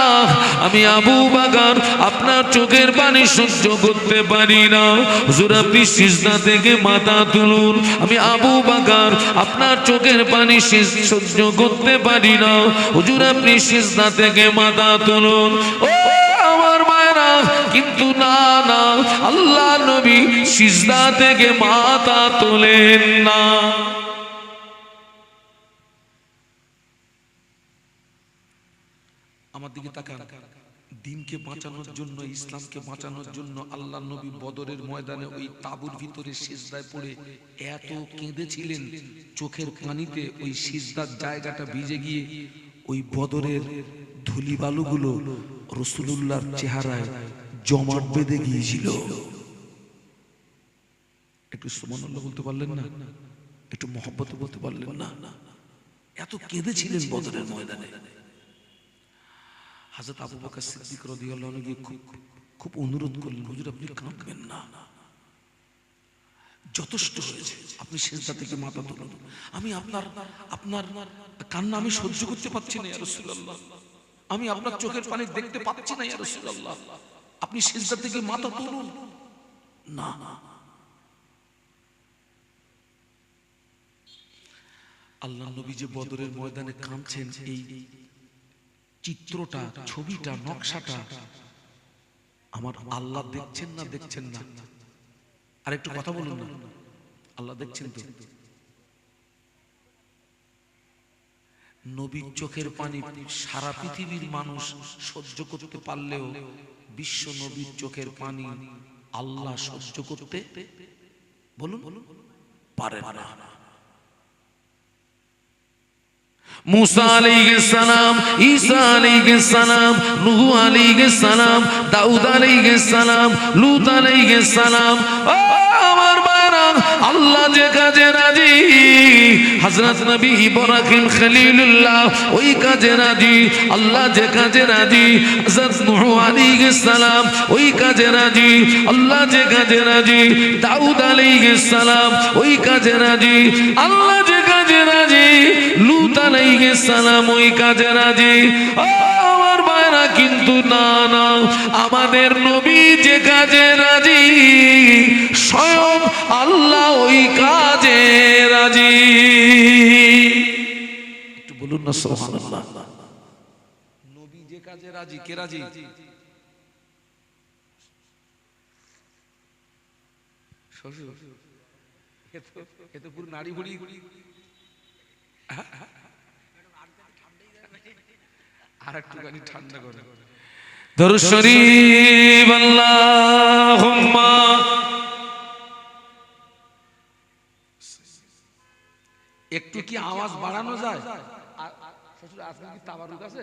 আমি আবু বকর আপনার চোখের পানি সহ্য করতে পারি না, হুজুর আপনি সিজদা থেকে মাথা তুলুন। আমি আবু বকর আপনার চোখের পানি সহ্য করতে পারি না, হুজুর আপনি সিজদা থেকে মাথা তুলুন। ও আমার মায়েরা, কিন্তু না না, আল্লাহ নবী সিজদা থেকে মাথা তোলেন না। আমার দিকে তাকান। দিনকে বাঁচানোর জন্য, ইসলামকে বাঁচানোর জন্য আল্লাহ নবী বদরের ময়দানে ওই তাঁবুর ভিতরে সিজদায় পড়ে এত কেঁদেছিলেন, চোখের পানিতে ওই সিজদার জায়গাটা ভিজে গিয়ে ওই বদরের ধুলি বালুগুলো রাসূলুল্লাহর চেহারায় জমাট বেঁধে গিয়েছিল। একটু সুবহানাল্লাহ বলতে পারলেন না? একটু মহব্বতে বলতে পারলেন না? এত কেঁদেছিলেন বদরের ময়দানে। হযরত আবু বকর সিদ্দিক রাদিয়াল্লাহু আনহু খুব অনুরোধ করলেন, হুজুর আপনি কাঁদবেন না, যথেষ্ট হয়েছে, আপনি সিজদা থেকে মাথা তুলুন। আমি আপনার কান্না আমি সহ্য করতে পারছি না ইয়া রাসূলুল্লাহ, আমি আপনার চোখের পানি দেখতে পাচ্ছি না ইয়া রাসূলুল্লাহ, আপনি সিজদা থেকে মাথা তুলুন না। আল্লাহ নবী যে বদরের ময়দানে কাঁদছেন, এই চিত্রটা, ছবিটা, নকশাটা আমার আল্লাহ দেখছেন না? দেখছেন না? আর একটু কথা বলুন না, আল্লাহ দেখছেন তো? নবীর চোখের পানি সারা পৃথিবীর মানুষ সহ্য করতে পারলেও বিশ্ব নবীর চোখের পানি আল্লাহ সহ্য করতে বলুন পারেন না। मूसा अलैहिस्सलाम, ईसा अलैहिस्सलाम, नूह अलैहिस्सलाम, दाऊद अलैहिस्सलाम, लूत अलैहिस्सलाम, আমার ভাইরা, আল্লাহ যে কাজে রাজি, হযরত নবী ইব্রাহিম খলিলুল্লাহ ওই কাজে রাজি, আল্লাহ যে কাজে রাজি, হযরত নূহ আলাইহিসসালাম ওই কাজে রাজি, আল্লাহ যে কাজে রাজি, দাউদ আলাইহিসসালাম ওই কাজে রাজি, আল্লাহ যে কাজে রাজি, লূত আলাইহিসসালাম ওই কাজে রাজি। আমার ভাইরা, কিন্তু না না, আমাদের নবী যে কাজে রাজি, স্বয়ং আল্লাহ ওই কাজে রাজি। একটু বলুন না সুবহানাল্লাহ। নবী যে কাজে রাজি, কে রাজি? শ্বশুর। এ তো পুরো নারী বুড়ি। আর একটুখানি ঠান্ডা করে দরুদ শরীফ, আল্লাহুম্মা। একটু কি আওয়াজ বাড়ানো যায়? শ্বশুর আজকে কি তাবারুক আছে?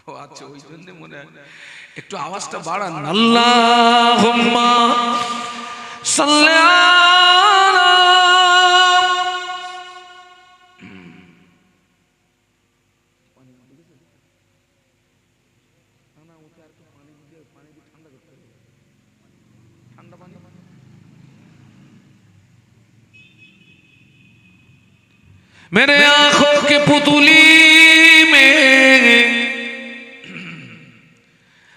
ও আচ্ছা, ওই জন্য মনে হয় একটু আওয়াজটা বাড়ান। আল্লাহুম্মা সাল্লি আলা। मेरे आंखों के पुतली में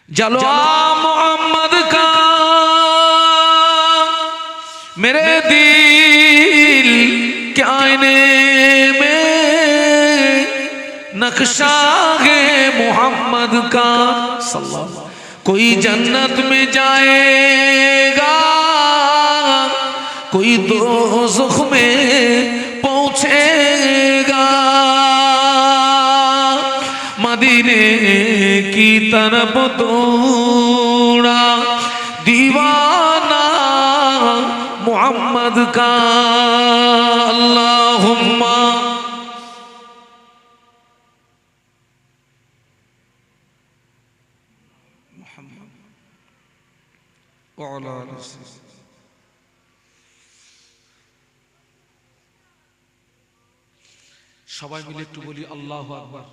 जलवा मोहम्मद का, मेरे दिल के आईने में नक्शा है मोहम्मद का। कोई जन्नत में जाएगा, कोई दोज़ख में पहुंचेगा, मदीने की तरफ दौड़ा दीवाना मोहम्मद का। अल्लाहुम्मा मुहम्मद व अला आलिहि। সবাই মিলে একটু বলি আল্লাহু আকবার,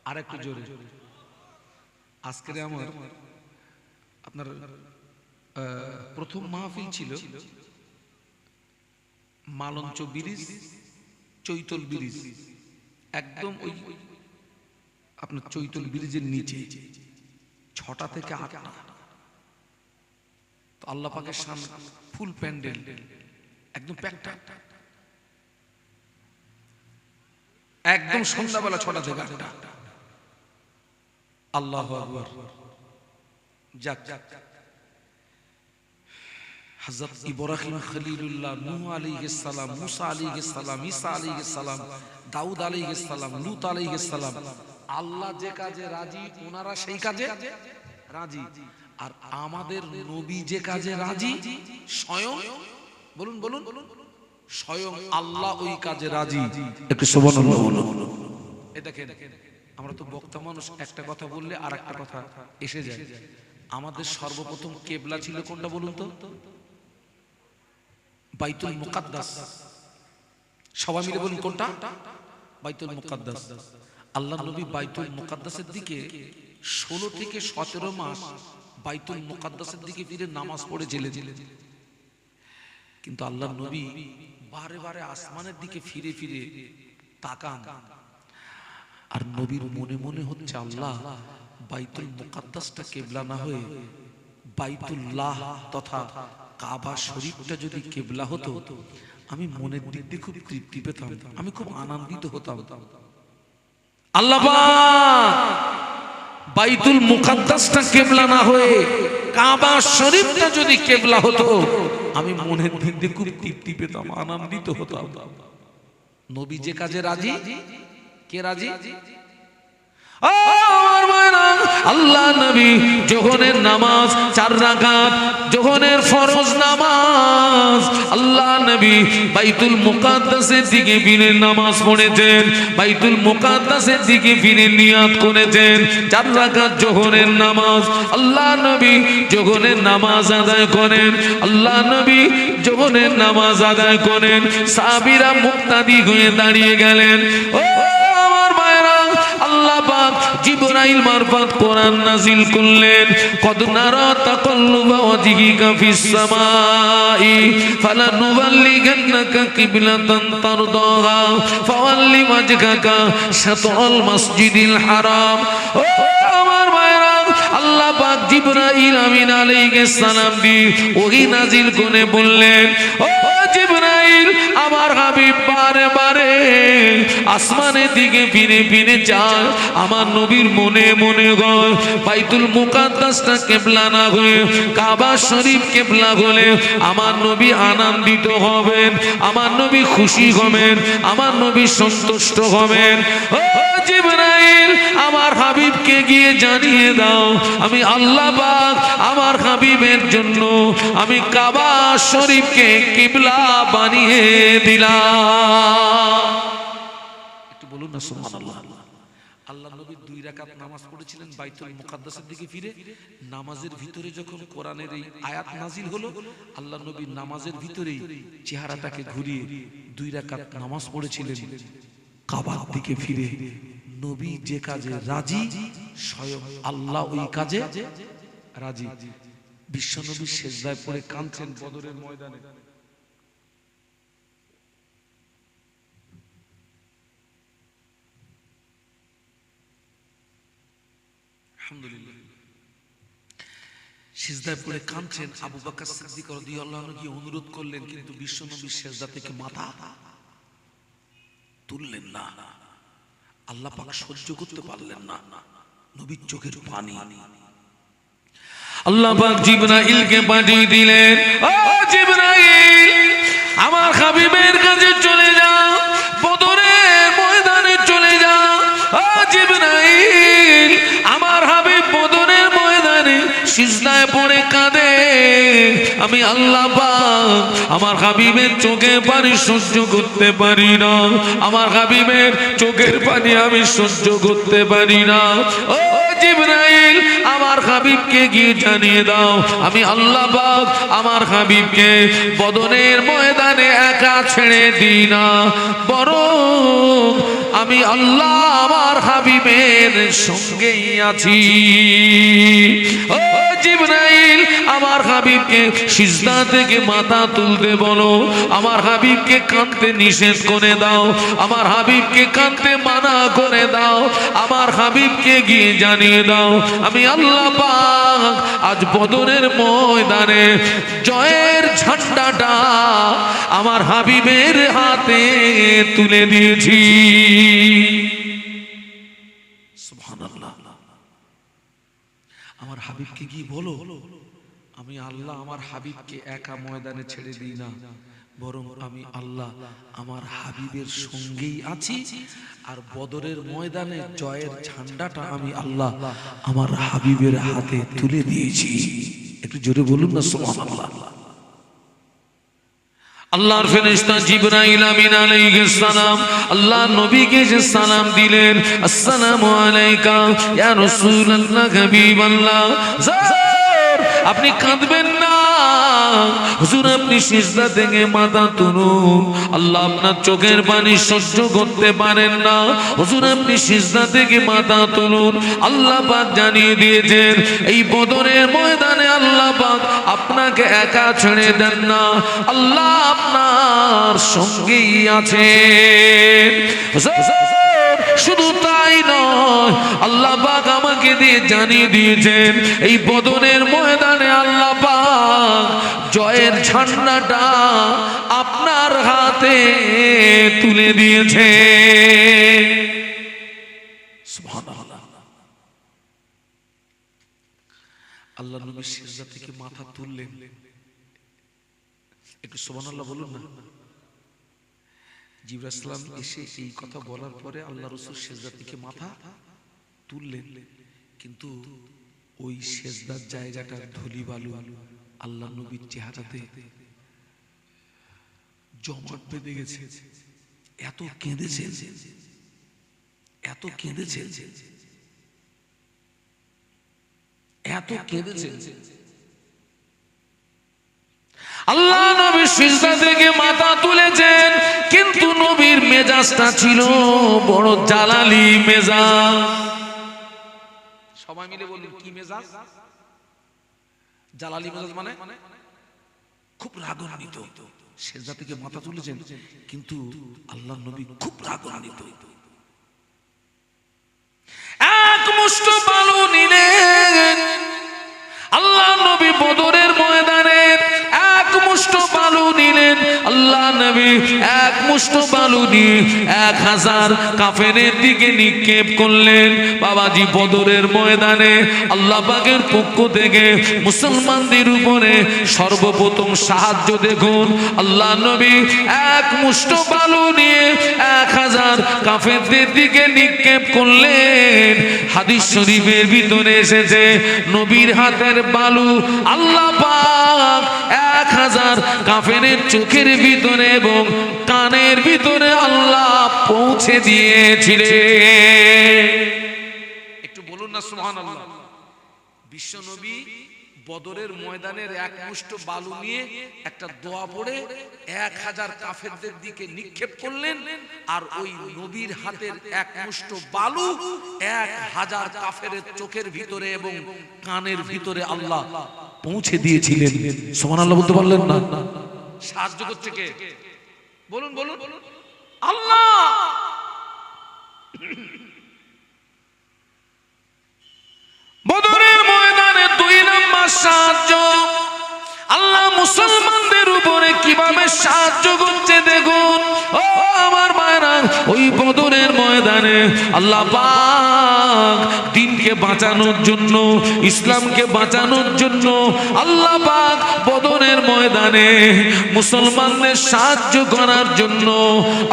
আর একটু জোরে। আজকে আমার আপনার প্রথম মাহফিল ছিল মালঞ্চ ব্রিজ, চৈতল ব্রিজ, একদম ওই আপনার চৈতল ব্রিজের নিচে 6টা থেকে 8টা। তো আল্লাহ পাকের সামনে ফুল প্যান্ডেল, একদম প্যাকটা, একদম সন্ধ্যাবেলা 6টা থেকে 8টা। আল্লাহু আকবার। যাক, হযরত ইব্রাহিম খলিলুল্লাহ, নূহ আলাইহিস সালাম, মুসা আলাইহিস সালাম, ঈসা আলাইহিস সালাম, দাউদ আলাইহিস সালাম, লূত আলাইহিস সালাম, আল্লাহ যে কাজে রাজি ওনারা সেই কাজে রাজি। আর আমাদের নবী যে কাজে রাজি স্বয়ং, বলুন বলুন, স্বয়ং আল্লাহ ওই কাজে রাজি। একটু সুবহানাল্লাহ বলুন। এই দেখেন, আমরা তো বক্তা মানুষ, একটা কথা বললে আর একটা কথা এসে যায়। আমাদের সর্বপ্রথম কিবলা ছিল কোনটা বলুন তো? বাইতুল মুকাদ্দাস। সবাই মিলে বলুন কোনটা? বাইতুল মুকাদ্দাস। আল্লাহ নবী বাইতুল মুকাদ্দাসের দিকে 16 থেকে 17 মাস বাইতুল মুকাদ্দাসের দিকে ফিরে নামাজ পড়ে জেলে। কিন্তু আল্লাহ নবী বারে বারে আসমানের দিকে ফিরে ফিরে তাকান, আর নবীর মনে মনে হচ্ছে আল্লাহ বাইতুল মুকাদ্দাসটা কিবলা না হয়ে বাইতুল্লাহ তথা কাবা শরীফটা যদি কিবলা হতো, আমি মনের দিক দিয়ে খুব তৃপ্তি পেতাম, আমি খুব আনন্দিত হতাম। আল্লাহ পাক বাইতুল মুকাদ্দাসটা কিবলা না হয়ে কাবা শরীফটা যদি কিবলা হতো, আমি মনের দিক দিয়ে খুব তৃপ্তি পেতাম, আনন্দিত হতাম। নবী যে কাজে রাজি, কে রাজি? আল্লাহ নবী যোহরের নামাজ 4 রাকাত, যোহরের ফরজ নামাজ, আল্লাহ নবী বাইতুল মুকাদ্দাসের দিকে ফিরে নামাজ পড়েছেন, বাইতুল মুকাদ্দাসের দিকে ফিরে নিয়াত করেছেন 4 রাকাত যোহরের নামাজ। আল্লাহ নবী যোহরের নামাজ আদায় করেন, আল্লাহ নবী যোহরের নামাজ আদায় করেন, সাহাবীরা মুক্তাদি হয়ে দাঁড়িয়ে গেলেন। ও আমার ভাইরা, আল্লাহ পাক জিবরাইল মারফত কোরআন নাযিল করলেন, কদ নারা তাকাল্লুবা ওয়াজহিকা ফিস সামাই ফালানুবাল্লিগান্নাকা কিবলাতান তারদাহা ফাওয়াল্লি ওয়াজহাকা শাতরাল মাসজিদিল হারাম। ও আমার ভাইরা, আল্লাহ পাক জিবরাইল আমিন আলাইহিস সালাম দিয়ে ওহী নাযিল করে বললেন, ও জিবরাইল, আমার হাবিব বারে বারে আসমানের দিকে ফিরে ফিরে যায়, আমার নবীর মনে মনে হয় বাইতুল মুকাদ্দাসটা কিবলা না হয়ে কাবা শরীফ কিবলা হলে আমার নবী আনন্দিত হবেন, আমার নবী খুশি হবেন, আমার নবী সন্তুষ্ট হবেন। ও জিবরাইল, আমার হাবিবকে গিয়ে জানিয়ে দাও, আমি আল্লাহ পাক আমার হাবিবের জন্য আমি কাবা শরীফকে কিবলা বানিয়ে দিলাম। একটু বলুন না সুবহানাল্লাহ। আল্লাহ নবী 2 রাকাত নামাজ পড়েছিলেন বাইতুল মুকাদ্দাসের দিকে ফিরে। নামাজের ভিতরে যখন কোরআনের এই আয়াত নাজিল হলো, আল্লাহ নবী নামাজের ভিতরেই চেহারাটাকে ঘুরিয়ে 2 রাকাত নামাজ পড়েছিলেন কাবার দিকে ফিরে। নবী যে কাজে রাজি, স্বয়ং আল্লাহ ওই কাজে রাজি। বিশ্বনবী সেজদায় পড়ে কাঁদছেন বদরের ময়দানে। আলহামদুলিল্লাহ, সিজদায় পড়ে কাঁদছেন। আবু বকর সিদ্দিক রাদিয়াল্লাহু আনহু গিয়ে অনুরোধ করলেন, কিন্তু বিশ্বনবী সিজদা থেকে মাথা তুললেন না। আল্লাহ পাক সহ্য করতে পারলেন না, নবীর চোখের পানি। আল্লাহ পাক জিবরাইলকে পাঠিয়ে দিলেন, ও জিবরাইল, আমার হাবিবের কাছে চলে যাও, বদরের ময়দানে চলে যাও। ও জিবরাইল, আমার হাবিব বদরের ময়দানে সিজদায় পড়ে কাঁদে, আমি আল্লাহ পাক আমার হাবিবের চোখের পানি সহ্য করতে পারি না, আমার হাবিবের চোখের পানি আমি সহ্য করতে পারি না। ও জিবরাইল, আমার হাবিবকে গিয়ে জানিয়ে দাও আমি আল্লাহ পাক আমার হাবিবকে বদরের ময়দানে একা ছেড়ে দিই না, বরং আমি আল্লাহ আমার হাবিবের সঙ্গেই আছি। ও জিবরাইল, আমার হাবিবকে সিজদা থেকে মাথা তুলতে বলো, আমার হাবিবকে কাঁদতে নিষেধ করে দাও, আমার হাবিবকে কাঁদতে মানা করে দাও, আমার হাবিবকে গিয়ে জানিয়ে দাও আমি আল্লাহ পাক আজ বদরের ময়দানে জয়ের ঝান্ডাটা আমার হাবিবের হাতে তুলে দিয়েছি। সুবহানাল্লাহ। আমার হাবিবকে গিয়ে বলো আমি আল্লাহ আমার হাবিবকে একা ময়দানে ছেড়ে দিই না, বরং আমি আল্লাহ আমার হাবিবের সঙ্গেই আছি, আর বদরের ময়দানে জয়ের ঝান্ডাটা আমি আল্লাহ আমার হাবিবের হাতে তুলে দিয়েছি। একটু জোরে বলুন না সুবহানাল্লাহ। আল্লাহর ফেরেশতা জিবরাইল আমিন আলাইহিস সালাম আল্লাহ নবীকে যে সালাম দিলেন, আসসালামু আলাইকা ইয়া রাসূলুল্লাহ হাবিবাল্লাহ, আপনি কাঁদবেন না হুজুর, আপনি সিজদা থেকে মাথা তুলুন, আল্লাহ আপনার চোখের পানি সহ্য করতে পারেন না, হুজুর আপনি সিজদা থেকে মাথা তুলুন। আল্লাহ পাক জানিয়ে দিয়েছেন এই বদরের ময়দানে আল্লাহ পাক আপনাকে একা ছেড়ে দেন না, আল্লাহ আপনার সঙ্গেই আছে। শুধু তাই নয়, আল্লাহ পাক আমাকে দিয়ে জানিয়ে দিয়েছেন এই বদরের ময়দানে আল্লাহ পাক জয়ের ঝান্ডাটা আপনার হাতে তুলে দিয়েছে। সুবহানাল্লাহ। আল্লাহ নবী সিজদা থেকে মাথা তুললেন, একটু সুবহানাল্লাহ বলুন না। জিবরাইল সালাম এসে এই কথা বলার পরে আল্লাহ রাসূল সিজদা থেকে মাথা তুললেন, কিন্তু ওই সিজদার জায়গাটা ধুলি বালু আল্লাহ নবীর চেহারাতে জমাট বেঁধে গেছে। এত কেঁদেছে, এত কেঁদেছে, এত কেঁদেছে। আল্লাহ নবী সিজদা থেকে মাথা তুলেছেন, কিন্তু নবীর মেজাজটা ছিল বড় জালালি মেজাজ। সবাই মিলে বলুন কি মেজাজ? জালালি মেজাজ মানে খুব রাগান্বিত। সিজদা থেকে মাথা তুলেছেন, কিন্তু আল্লাহ নবী খুব রাগান্বিত। এক মুষ্ঠ বালু নিলেন, আল্লাহ নবী বদরের ময়দানে এক মুষ্ঠ বালু নিলেন, আল্লাহ নবী এক মুষ্ঠ বালু নিয়ে 1000 কাফেরের দিকে নিক্ষেপ করলেন। বাবাজি বদরের ময়দানে আল্লাহ পাকের পক্ষ থেকে মুসলমানদের উপরে সর্বপ্রথম সাহায্য দেখুন, আল্লাহ নবী এক মুষ্ঠ বালু নিয়ে 1000 কাফেরদের দিকে নিক্ষেপ করলেন। হাদিস শরীফের ভিতরে এসেছে নবীর হাতের বালু আল্লাহ পাক 1000 কাফেরের চোখের ভিতরে এবং কানের ভিতরে আল্লাহ পৌঁছে দিয়েছিলেন। একটু বলুন না সুবহানাল্লাহ। বিশ্ব নবী বদরের ময়দানের এক মুষ্ঠ বালু নিয়ে একটা দোয়া পড়ে 1000 কাফেরদের দিকে নিক্ষেপ করলেন, আর ওই নবীর হাতের এক মুষ্ঠ বালু 1000 কাফেরের চোখের ভিতরে এবং কানের ভিতরে আল্লাহ পৌঁছে দিয়েছিলেন। সুবহানাল্লাহ বলতে পারলেন না? সাহায্য করছে কে? বলুন বলুন। আল্লাহ। বদরের ময়দানে 2 নম্বর সাহায্য আল্লাহ মুসলমানদের উপরে কিভাবে সাহায্য করছে দেখুন। ও আমার মায়েরা, ওই বদরের ময়দানে আল্লাহ পাক দিনকে বাঁচানোর জন্য, ইসলামকে বাঁচানোর জন্য আল্লাহ পাক বদরের ময়দানে মুসলমানদের সাহায্য করার জন্য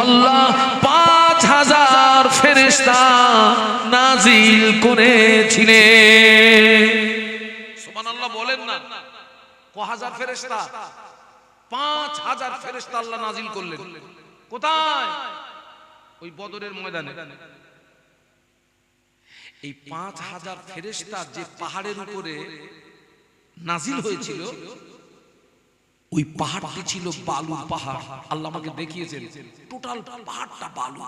আল্লাহ 5000 ফেরেশতা নাজিল করেছিলেন। সুবহানাল্লাহ বলেন না। কয়হাজার ফেরেশতা? 5000 ফেরেশতা আল্লাহ নাজিল করলেন। কোথায়? ওই বদরের ময়দানে। এই 5000 ফেরেশতা যে পাহাড়ের উপরে নাজিল হয়েছিল, ওই পাহাড়টি ছিল বালু পাহাড়। আল্লাহ আমাকে দেখিয়েছেন টোটাল পাহাড়টা বালু।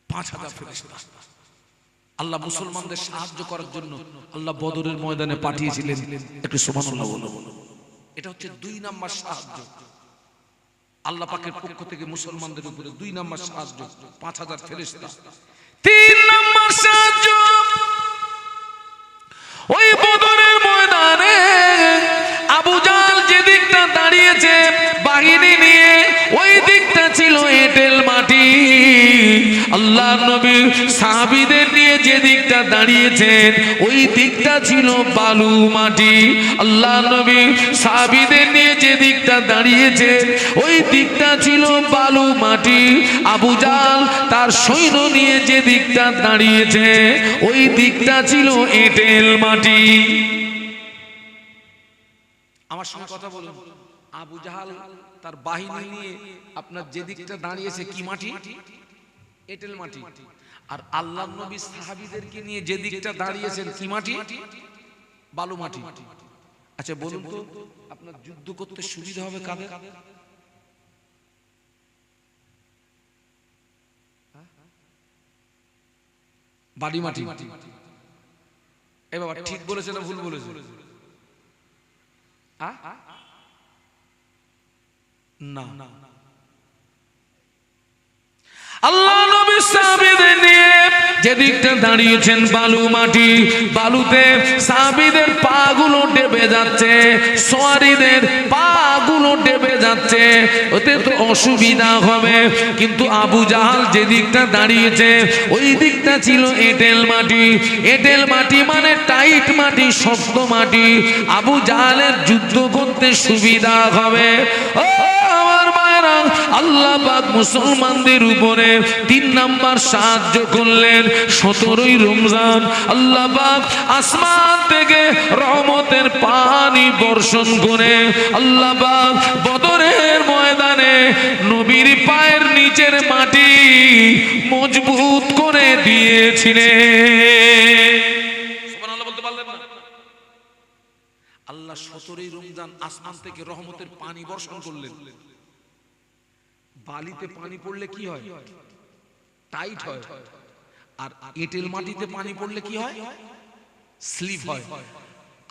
5000 ফেরেশতা আল্লাহ মুসলমানদের সাহায্য করার জন্য আল্লাহ বদরের ময়দানে পাঠিয়েছিলেন। একটু সুবহানাল্লাহ বলো। এটা হচ্ছে 2 নাম্বার সাহায্য আল্লাহ পাকের পক্ষ থেকে মুসলমানদের উপরে। 2 নাম্বার সাহায্য 5000 ফেরেশতা। 3 নাম্বার সাহায্য ওই বদরের ময়দানে আবু জাহল যে দিকটা দাঁড়িয়েছে বাহিনী নিয়ে, ওই দিকটা ছিল এঁটেল মাটি। আল্লাহ নবী সাহাবীদের নিয়ে যে দিকটা দাঁড়িয়েছেন ওই দিকটা ছিল বালু মাটি। আল্লাহ নবী সাহাবীদের নিয়ে যে দিকটা দাঁড়িয়েছেন ওই দিকটা ছিল বালু মাটি। আবু জাহল তার সৈন্য নিয়ে যে দিকটা দাঁড়িয়েছে ওই দিকটা ছিল এঁটেল মাটি। আমার সঙ্গে কথা বলুন। আবু জাহল তার বাহিনী নিয়ে আপনার যে দিকটা দাঁড়িয়েছে কি মাটি? এঁটেল মাটি। আর আল্লাহর নবী সাহাবীদেরকে নিয়ে যে দিকটা দাঁড়িয়েছেন কি মাটি? বালু মাটি। আচ্ছা বলুন তো, আপনার যুদ্ধ করতে সুবিধা হবে কাদের? বালি মাটি। এ বাবা ঠিক বলেছে না ভুল বলেছে? না, আল্লাহ নবী সাহাবীদের নিয়ে যে দিকটা দাঁড়িয়েছেন বালু মাটি। বালুতে সাহাবীদের পা গুলো ডেবে যাচ্ছে, সওয়ারীদের পা গুলো ডেবে যাচ্ছে, ওতে তো অসুবিধা হবে। কিন্তু আবু জাহল যে দিকটা দাঁড়িয়েছে ওই দিকটা ছিল এঁটেল মাটি। এঁটেল মাটি মানে টাইট মাটি, শক্ত মাটি। আবু জাহলের যুদ্ধ করতে সুবিধা হবে। ও আমার মায়েরা, আল্লাহ পাক মুসলমানদের উপরে 3 নাম্বার সাহায্য করলেন। 17ই রমজান আল্লাহ পাক আসমান থেকে রহমতের পানি বর্ষণ করে আল্লাহ পাক বদরের ময়দানে নবীর পায়ের নিচের মাটি মজবুত করে দিয়েছিলেন। সুবহানাল্লাহ বলতে পারলেন না? আল্লাহ 17ই রমজান আসমান থেকে রহমতের পানি বর্ষণ করলেন। বালিতে পানি পড়লে কি হয়? টাইট হয়। আর এঁটেল মাটিতে পানি পড়লে কি হয়? স্লিপ হয়।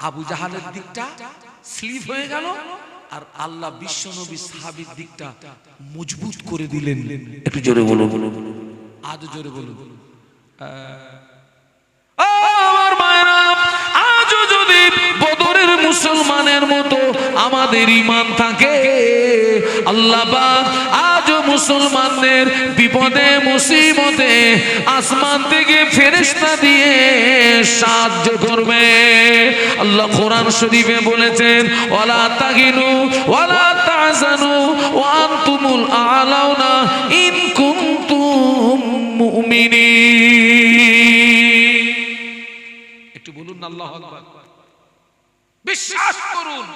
আবু জাহালের দিকটা স্লিপ হয়ে গেল, আর আল্লাহ বিশ্বনবী সাহাবীর দিকটা মজবুত করে দিলেন। একটু জোরে বলো, আজ জোরে বলো। আমার মায়েরা, আজও যদি বদরের মুসলমানের মতো আমাদের ঈমান থাকে, আল্লাহ পাক আজও মুসলমানদের বিপদে মুসিবতে আসমান থেকে ফেরেশতা দিয়ে সাহায্য করবে। আল্লাহ কোরআন শরীফে বলেছেন, ওয়ালা তাগিনু ওয়ালা তাহজানু ওয়া আনতুমুল আ'লাউনা ইন কুনতুম মুমিনিন। একটু বলুন আল্লাহু আকবার। বিশ্বাস করুন,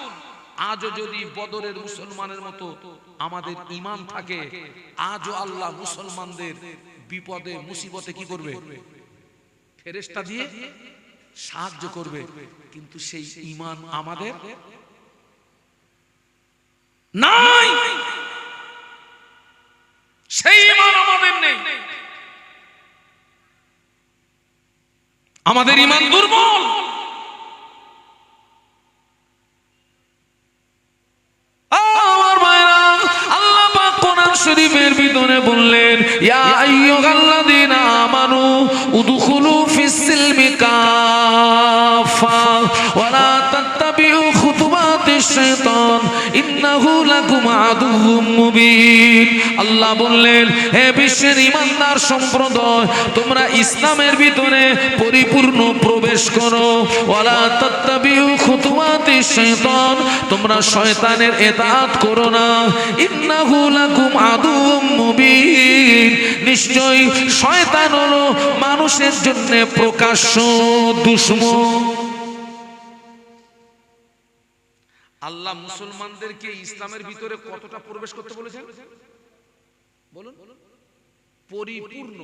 আজও যদি বদরের মুসলমানের মতো আমাদের ঈমান থাকে, আজও আল্লাহ মুসলমানদের বিপদে মুসিবতে কি করবে? ফেরেশতা দিয়ে সাহায্য করবে। কিন্তু সেই ঈমান আমাদের নাই, সেই ঈমান আমাদের নেই। আমাদের ঈমান দুর্বল। শরীফের ভিতরে বললেন, ইয়া আইয়ুহাল্লাযীনা আমানু উদখুলু ফিস সিলমি কাফা ওয়া লা তাত্তাবিউ খুতুওয়াতিশ শাইতান ইন্নাহু লাকুম আদুউম মুবিন। আল্লাহ বললেন, হে বিশ্বের ঈমানদার সম্প্রদায়, তোমরা ইসলামের ভিতরে পরিপূর্ণ প্রবেশ করো। ওয়া লা তাত্তাবিউ খুতুওয়াতিশ শাইতান, তোমরা শয়তানের ইতাআত করো না। ইন্নাহু লাকুম আদুউম মুবিন, নিশ্চয়ই শয়তান হলো মানুষের জন্য প্রকাশ্য দুশমন। আল্লাহ মুসলমানদেরকে ইসলামের ভিতরে কতটা প্রবেশ করতে বলেছেন? বলুন। পরিপূর্ণ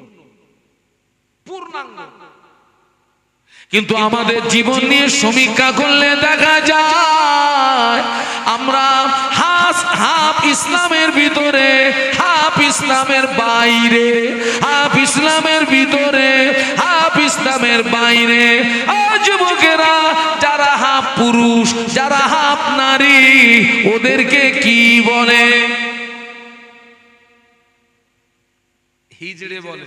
পূর্ণাঙ্গ। কিন্তু আমাদের জীবন নিয়ে সমীক্ষা করলে দেখা যায় আমরা হাফ ইসলামের ভিতরে, হাফ ইসলামের বাইরে, হাফ ইসলামের ভিতরে, হাফ ইসলামের বাইরে। যুবকেরা যারা হাফ পুরুষ, যারা হাফ নারী, ওদেরকে কি বলে? হিজড়ে বলে।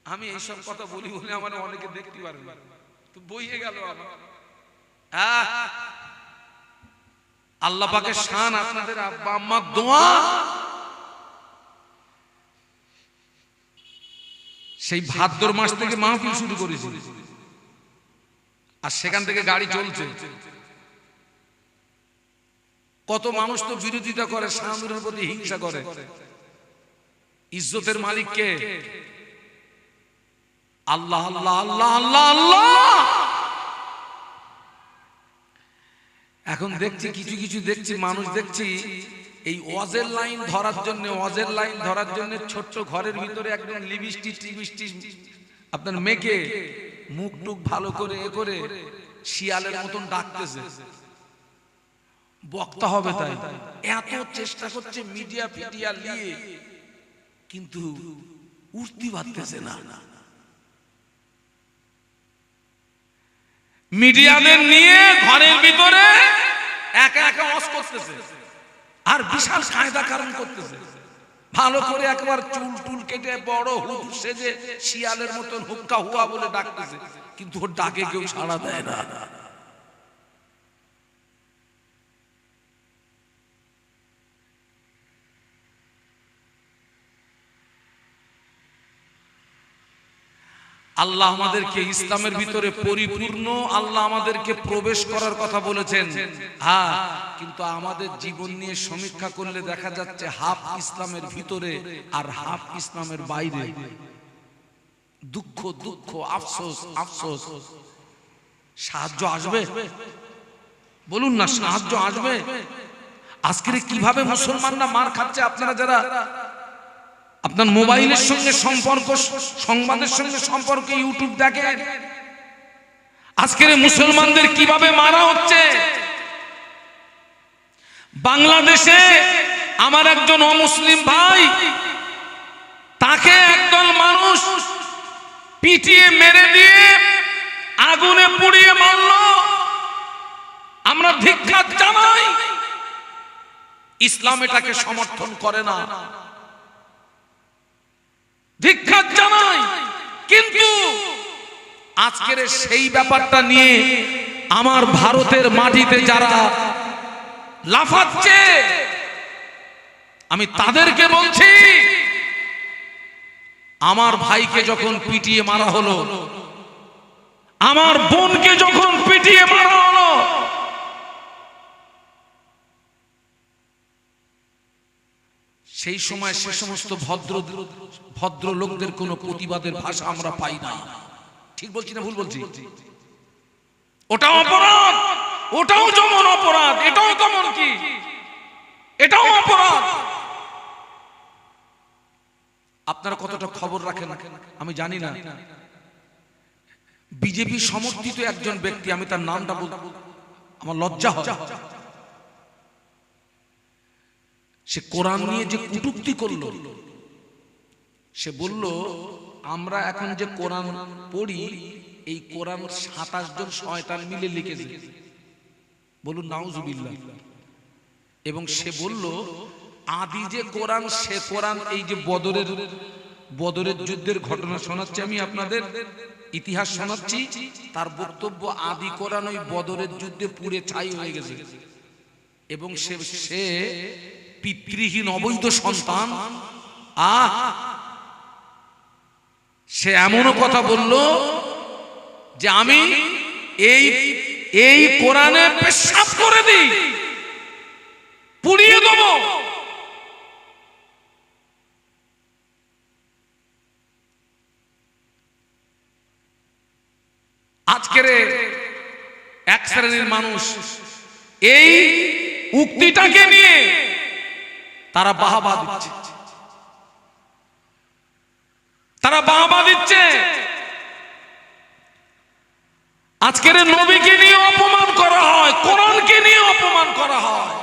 আমি এইসব কথা বলি বলে আমার অনেকে দেখতে পারে না, তো বইয়ে গেল আমার। আল্লাহ পাকের শান, আপনাদের আব্বা আম্মার দোয়া। সেই ভাদ্র মাস থেকে মাহফিল শুরু করেছি, আর সেখান থেকে গাড়ি চলছে। কত মানুষ তো বিরোধিতা করে, শাহনুরের প্রতি হিংসা করে। ইজ্জতের মালিক কে? আল্লাহ আল্লাহ আল্লাহ আল্লাহ আল্লাহ। এখন দেখছি কিছু দেখছি মানুষ দেখছি এই ওয়াজের লাইন ধরার জন্য, ওয়াজের লাইন ধরার জন্য ছোট্ট ঘরের ভিতরে একদম লিপস্টিক আপনার মেকে মুখ টুক ভালো করে এ করে শিয়ালের মতন ডাকতেছে, বক্তা হবে তাই। এত চেষ্টা করছে মিডিয়া ফিডিয়া নিয়ে, কিন্তু উঠতে পারতেছে না। মিডিয়াদের নিয়ে ঘরের ভিতরে একা একা ওয়াজ করতেছে, আর বিশাল কায়দা কারণ করতেছে। ভালো করে একবার চুল টুল কেটে বড় হুজুর সেজে শিয়ালের মতন হুক্কা হুয়া বলে ডাকতেছে, কিন্তু ওর ডাকে কেউ সাড়া দেয় না। আল্লাহ আমাদেরকে ইসলামের ভিতরে পরিপূর্ণ, আল্লাহ আমাদেরকে প্রবেশ করার কথা বলেছেন। হ্যাঁ, কিন্তু আমাদের জীবন নিয়ে সমীক্ষা করলে দেখা যাচ্ছে হাফ ইসলামের ভিতরে আর হাফ ইসলামের বাইরে। দুঃখ দুঃখ, আফসোস আফসোস। সাহায্য আসবে? বলুন না, সাহায্য আসবে? আজকে কিভাবে মুসলমানরা মার খাচ্ছে? আপনারা যারা আপনার মোবাইলের সঙ্গে সম্পর্ক, সংবাদের সঙ্গে সম্পর্ক ইউটিউব দেখেন, আজকের মুসলমানদের কিভাবে মারা হচ্ছে। বাংলাদেশে আমার একজন অমুসলিম ভাই, তাকে একদল মানুষ পিটিয়ে মেরে দিয়ে আগুনে পুড়িয়ে মারল। আমরা ধিক্কার জানাই, ইসলাম এটাকে সমর্থন করে না, ধিক্কার জানাই। কিন্তু আজকের সেই ব্যাপারটা নিয়ে আমার ভারতের মাটিতে যারা লাফাচ্ছে, আমি তাদেরকে বলছি, আমার ভাইকে যখন পিটিয়ে মারা হলো, আমার বোনকে যখন পিটিয়ে মারা হলো, সেই সময় সে সমস্ত ভদ্র লোকদের কোনো প্রতিবাদের ভাষা আমরা পাই না। ঠিক বলছি না ভুল বলছি? ওটাও অপরাধ, ওটাও যেমন অপরাধ, এটাও তেমন কি, এটাও অপরাধ। আপনারা কতটা খবর রাখেন আমি জানি না। বিজেপি সমর্থিত একজন ব্যক্তি, আমি তার নামটা বলতে আমার লজ্জা হয়, সে কোরআন নিয়ে যে কটূক্তি করলো, সে বলল আমরা এখন যে কোরআন পড়ি, এই কোরআন 27 জন শয়তান মিলে লিখেছে। বলুন নাউজুবিল্লাহ। এবং সে বলল আদি যে কোরআন, সে কোরআন এই যে বদরের যুদ্ধের ঘটনা শোনাচ্ছি আমি আপনাদের, ইতিহাস শোনাচ্ছি, তার বক্তব্য আদি কোরআন ওই বদরের যুদ্ধে পুড়ে ছাই হয়ে গেছে। এবং সে পিতৃহীন অবৈধ সন্তান। সে এমনও কথা বলল যে আমি এই কোরআনে পেশাব করে দিই, পুড়িয়ে দেব। আজকের এক শ্রেণীর মানুষ এই উক্তিটাকে নিয়ে তারা বাহাবা দিচ্ছে। তারা বাবা দিচ্ছে। আজকের নবীকে নিয়ে অপমান করা হয়, কোরআনকে নিয়ে অপমান করা হয়,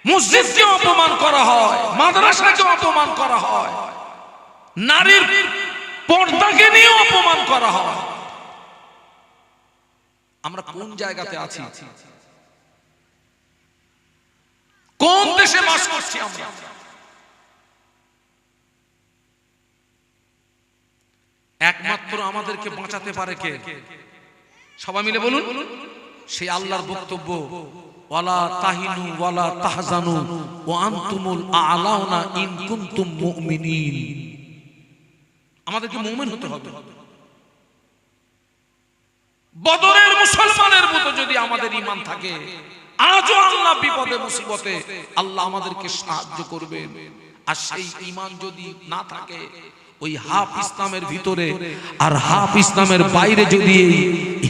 মসজিদকে অপমান করা হয়, মাদ্রাসাকে অপমান করা হয়, নারীর পর্দাকে নিয়ে অপমান করা হয়। আমরা কোন জায়গাতে আছি? কোন দেশে বাস করছি আমরা? একমাত্র আমাদেরকে বাঁচাতে পারে কে? সবাই মিলে বলুন। সেই আল্লাহর বক্তব্য, ওয়ালা তাহিনু ওয়ালা তাহজানু ওয়া আনতুমুল আ'লাউনা ইন কুনতুম মুমিনিন। আমাদেরকে মুমিন হতে হবে। বদরের মুসলমানের মতো যদি আমাদের ঈমান থাকে, আজও আল্লাহ বিপদে মুসিবতে আল্লাহ আমাদেরকে সাহায্য করবেন। আর সেই ঈমান যদি না থাকে, ওই হাফ ইসলামের ভিতরে আর হাফ ইসলামের বাইরে যদি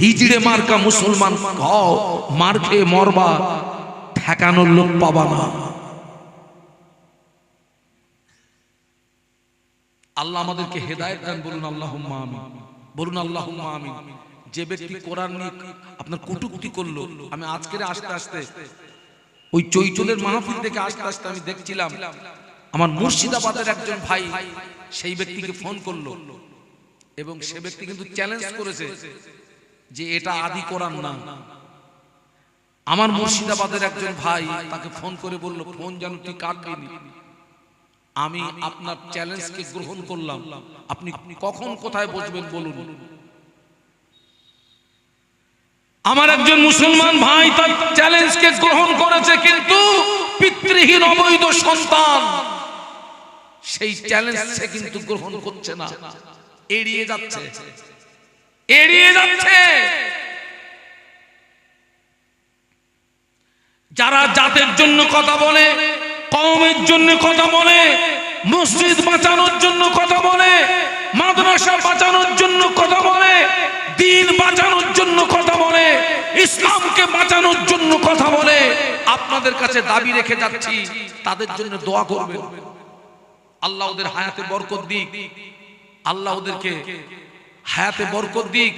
হিজড়ে মার্কা মুসলমান হও, মার খেয়ে মরবা, ঠেকানোর লোক পাবা না। আল্লাহ আমাদেরকে হেদায়েত দেন, বলুন আল্লাহুম্মা আমিন, বলুন আল্লাহুম্মা আমিন। যে ব্যক্তি কোরআন নিয়ে আপনার কটূক্তি করলো, আমি আজকের আসতে আসতে ওই চৈচলের মাহফিল থেকে আসতে আসতে আমি দেখছিলাম আমার মুর্শিদাবাদের একজন ভাই সেই ব্যক্তিকে ফোন করলো, এবং সে ব্যক্তি কিন্তু চ্যালেঞ্জ করেছে যে এটা আদি কোরআন না। আমার মুর্শিদাবাদের একজন ভাই তাকে ফোন করে বলল, ফোন যেন তুই কাটবি, আমি আপনার চ্যালেঞ্জকে গ্রহণ করলাম, আপনি কখন কোথায় বসবেন বলুন। আমার একজন মুসলমান ভাই তার চ্যালেঞ্জকে গ্রহণ করেছে, কিন্তু পিতৃহীন অবৈধ সন্তান সেই চ্যালেঞ্জ সে কিন্তু গ্রহণ করছে না, এড়িয়ে যাচ্ছে, এড়িয়ে যাচ্ছে। যারা জাতের জন্য কথা বলে, কওমের জন্য কথা বলে, মসজিদ বাঁচানোর জন্য কথা বলে, মাদ্রাসা বাঁচানোর জন্য কথা বলে, দ্বীন বাঁচানোর জন্য কথা বলে, ইসলামকে বাঁচানোর জন্য কথা বলে, আপনাদের কাছে দাবি রেখে যাচ্ছি, তাদের জন্য দোয়া করবেন। আল্লাহ ওদের হায়াতে বরকত দিক, আল্লাহ ওদেরকে হায়াতে বরকত দিক,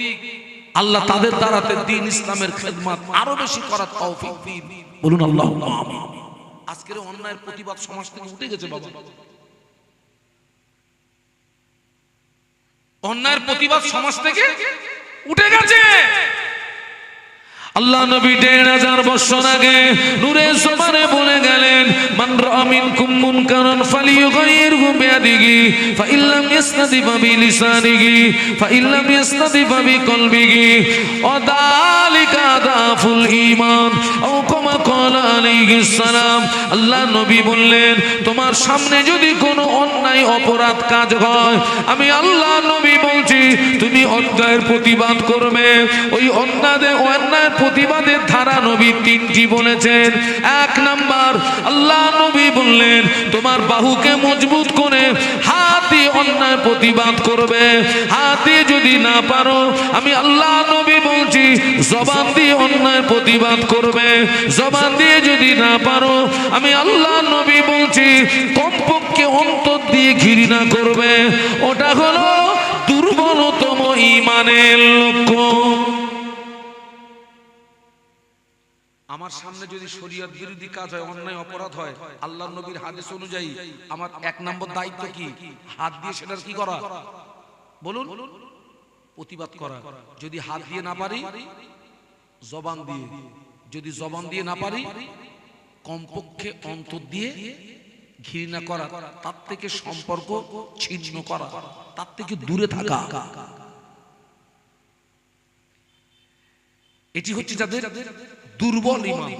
আল্লাহ তাদের দ্বারাতে দ্বীন ইসলামের খেদমত আরো বেশি করার তৌফিক দিন, বলুন আল্লাহুম্মা আমিন। আজকের অন্যায়ের প্রতিবাদ সমাজ থেকে উঠে গেছে বাবা, অন্যায়ের প্রতিবাদ সমাজ থেকে উঠে গেছে। আল্লাহ নবী ১৫০০ বছর আগে নূরে জবানে বলে গেলেন, মান রাআ মিনকুম মুনকারান ফালিয়ুগাইয়িরহু বিয়াদিহি ফাইন লাম ইসতাতি বিলিসানিহি ফাইন লাম ইসতাতি বিকলবিহি ওয়া যালিকা আদাফুল ঈমান আও কামা ক্বালা আলাইহিস সালাম। আল্লাহ নবী বললেন, তোমার সামনে যদি কোনো অন্যায় অপরাধ কাজ হয়, আমি আল্লাহ নবী বলছি তুমি অন্যায়ের প্রতিবাদ করবে। ওই অন্যায়ের প্রতিবাদের ধারা নবী ৩টি বলেছেন। ১ নাম্বার, আল্লাহ নবী বললেন তোমার বাহুকে মজবুত করে হাত দিয়ে অন্যায় প্রতিবাদ করবে। হাত দিয়ে যদি না পারো, আমি আল্লাহ নবী বলছি জবান দিয়ে অন্যায় প্রতিবাদ করবে। জবান দিয়ে যদি না পারো, আমি আল্লাহ নবী বলছি কমপক্ষে অন্তর দিয়ে ঘৃণা করবে। ওটা হলো দুর্বলতম ঈমানের লক্ষণ। আমার সামনে যদি শরীয়ত বিরোধী কাজ হয়, অন্যায় অপরাধ হয়, আল্লাহর নবীর হাদিস অনুযায়ী আমার ১ নম্বর দায়িত্ব কি? হাত দিয়ে সেটার কি করা? বলুন, প্রতিবাদ করা। যদি হাত দিয়ে না পারি, জবান দিয়ে। যদি জবান দিয়ে না পারি, কমপক্ষে অন্তর দিয়ে ঘৃণা করা, তার থেকে সম্পর্ক ছিন্ন করা, তার থেকে দূরে থাকা। এটি হচ্ছে যাদের দুর্বল ঈমান,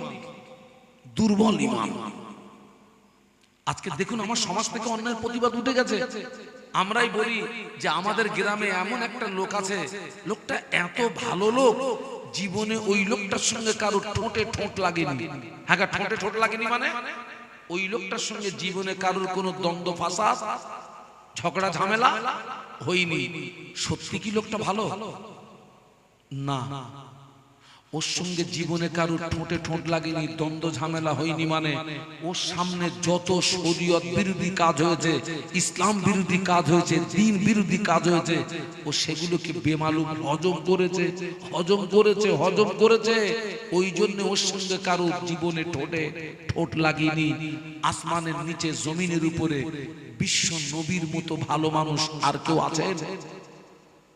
দুর্বল ঈমান। আজকে দেখুন আমার সমাজ থেকে অন্যায়ের প্রতিবাদ উঠে গেছে। আমরাই বলি যে আমাদের গ্রামে এমন একটা লোক আছে, লোকটা এত ভালো লোক, জীবনে ওই লোকটার সঙ্গে কারো ঠোঁটে ঠোঁট লাগেনি। হ্যাঁ, ঠোঁটে ঠোঁট লাগেনি মানে ওই লোকটার সঙ্গে জীবনে কারোর কোনো দ্বন্দ্ব ফাসাদ ঝগড়া ঝামেলা হয়নি। সত্যি কি লোকটা ভালো? না। ওর সঙ্গে জীবনে কারোর ঠোঁটে ঠোঁট লাগেনি, দ্বন্দ্ব ঝামেলা হয়নি, মানে ওর সামনে যত শরীয়ত বিরোধী কাজ হয়েছে, ইসলাম বিরোধী কাজ হয়েছে, দ্বীন বিরোধী কাজ হয়েছে, ও সেগুলোকে বেমালুম হজম করেছে, হজম করেছে, হজম করেছে। ওই জন্য ওর সঙ্গে কারোর জীবনে ঠোঁটে ঠোঁট লাগেনি। আসমানের নিচে জমিনের উপরে বিশ্ব নবীর মতো ভালো মানুষ আর কেউ আছেন?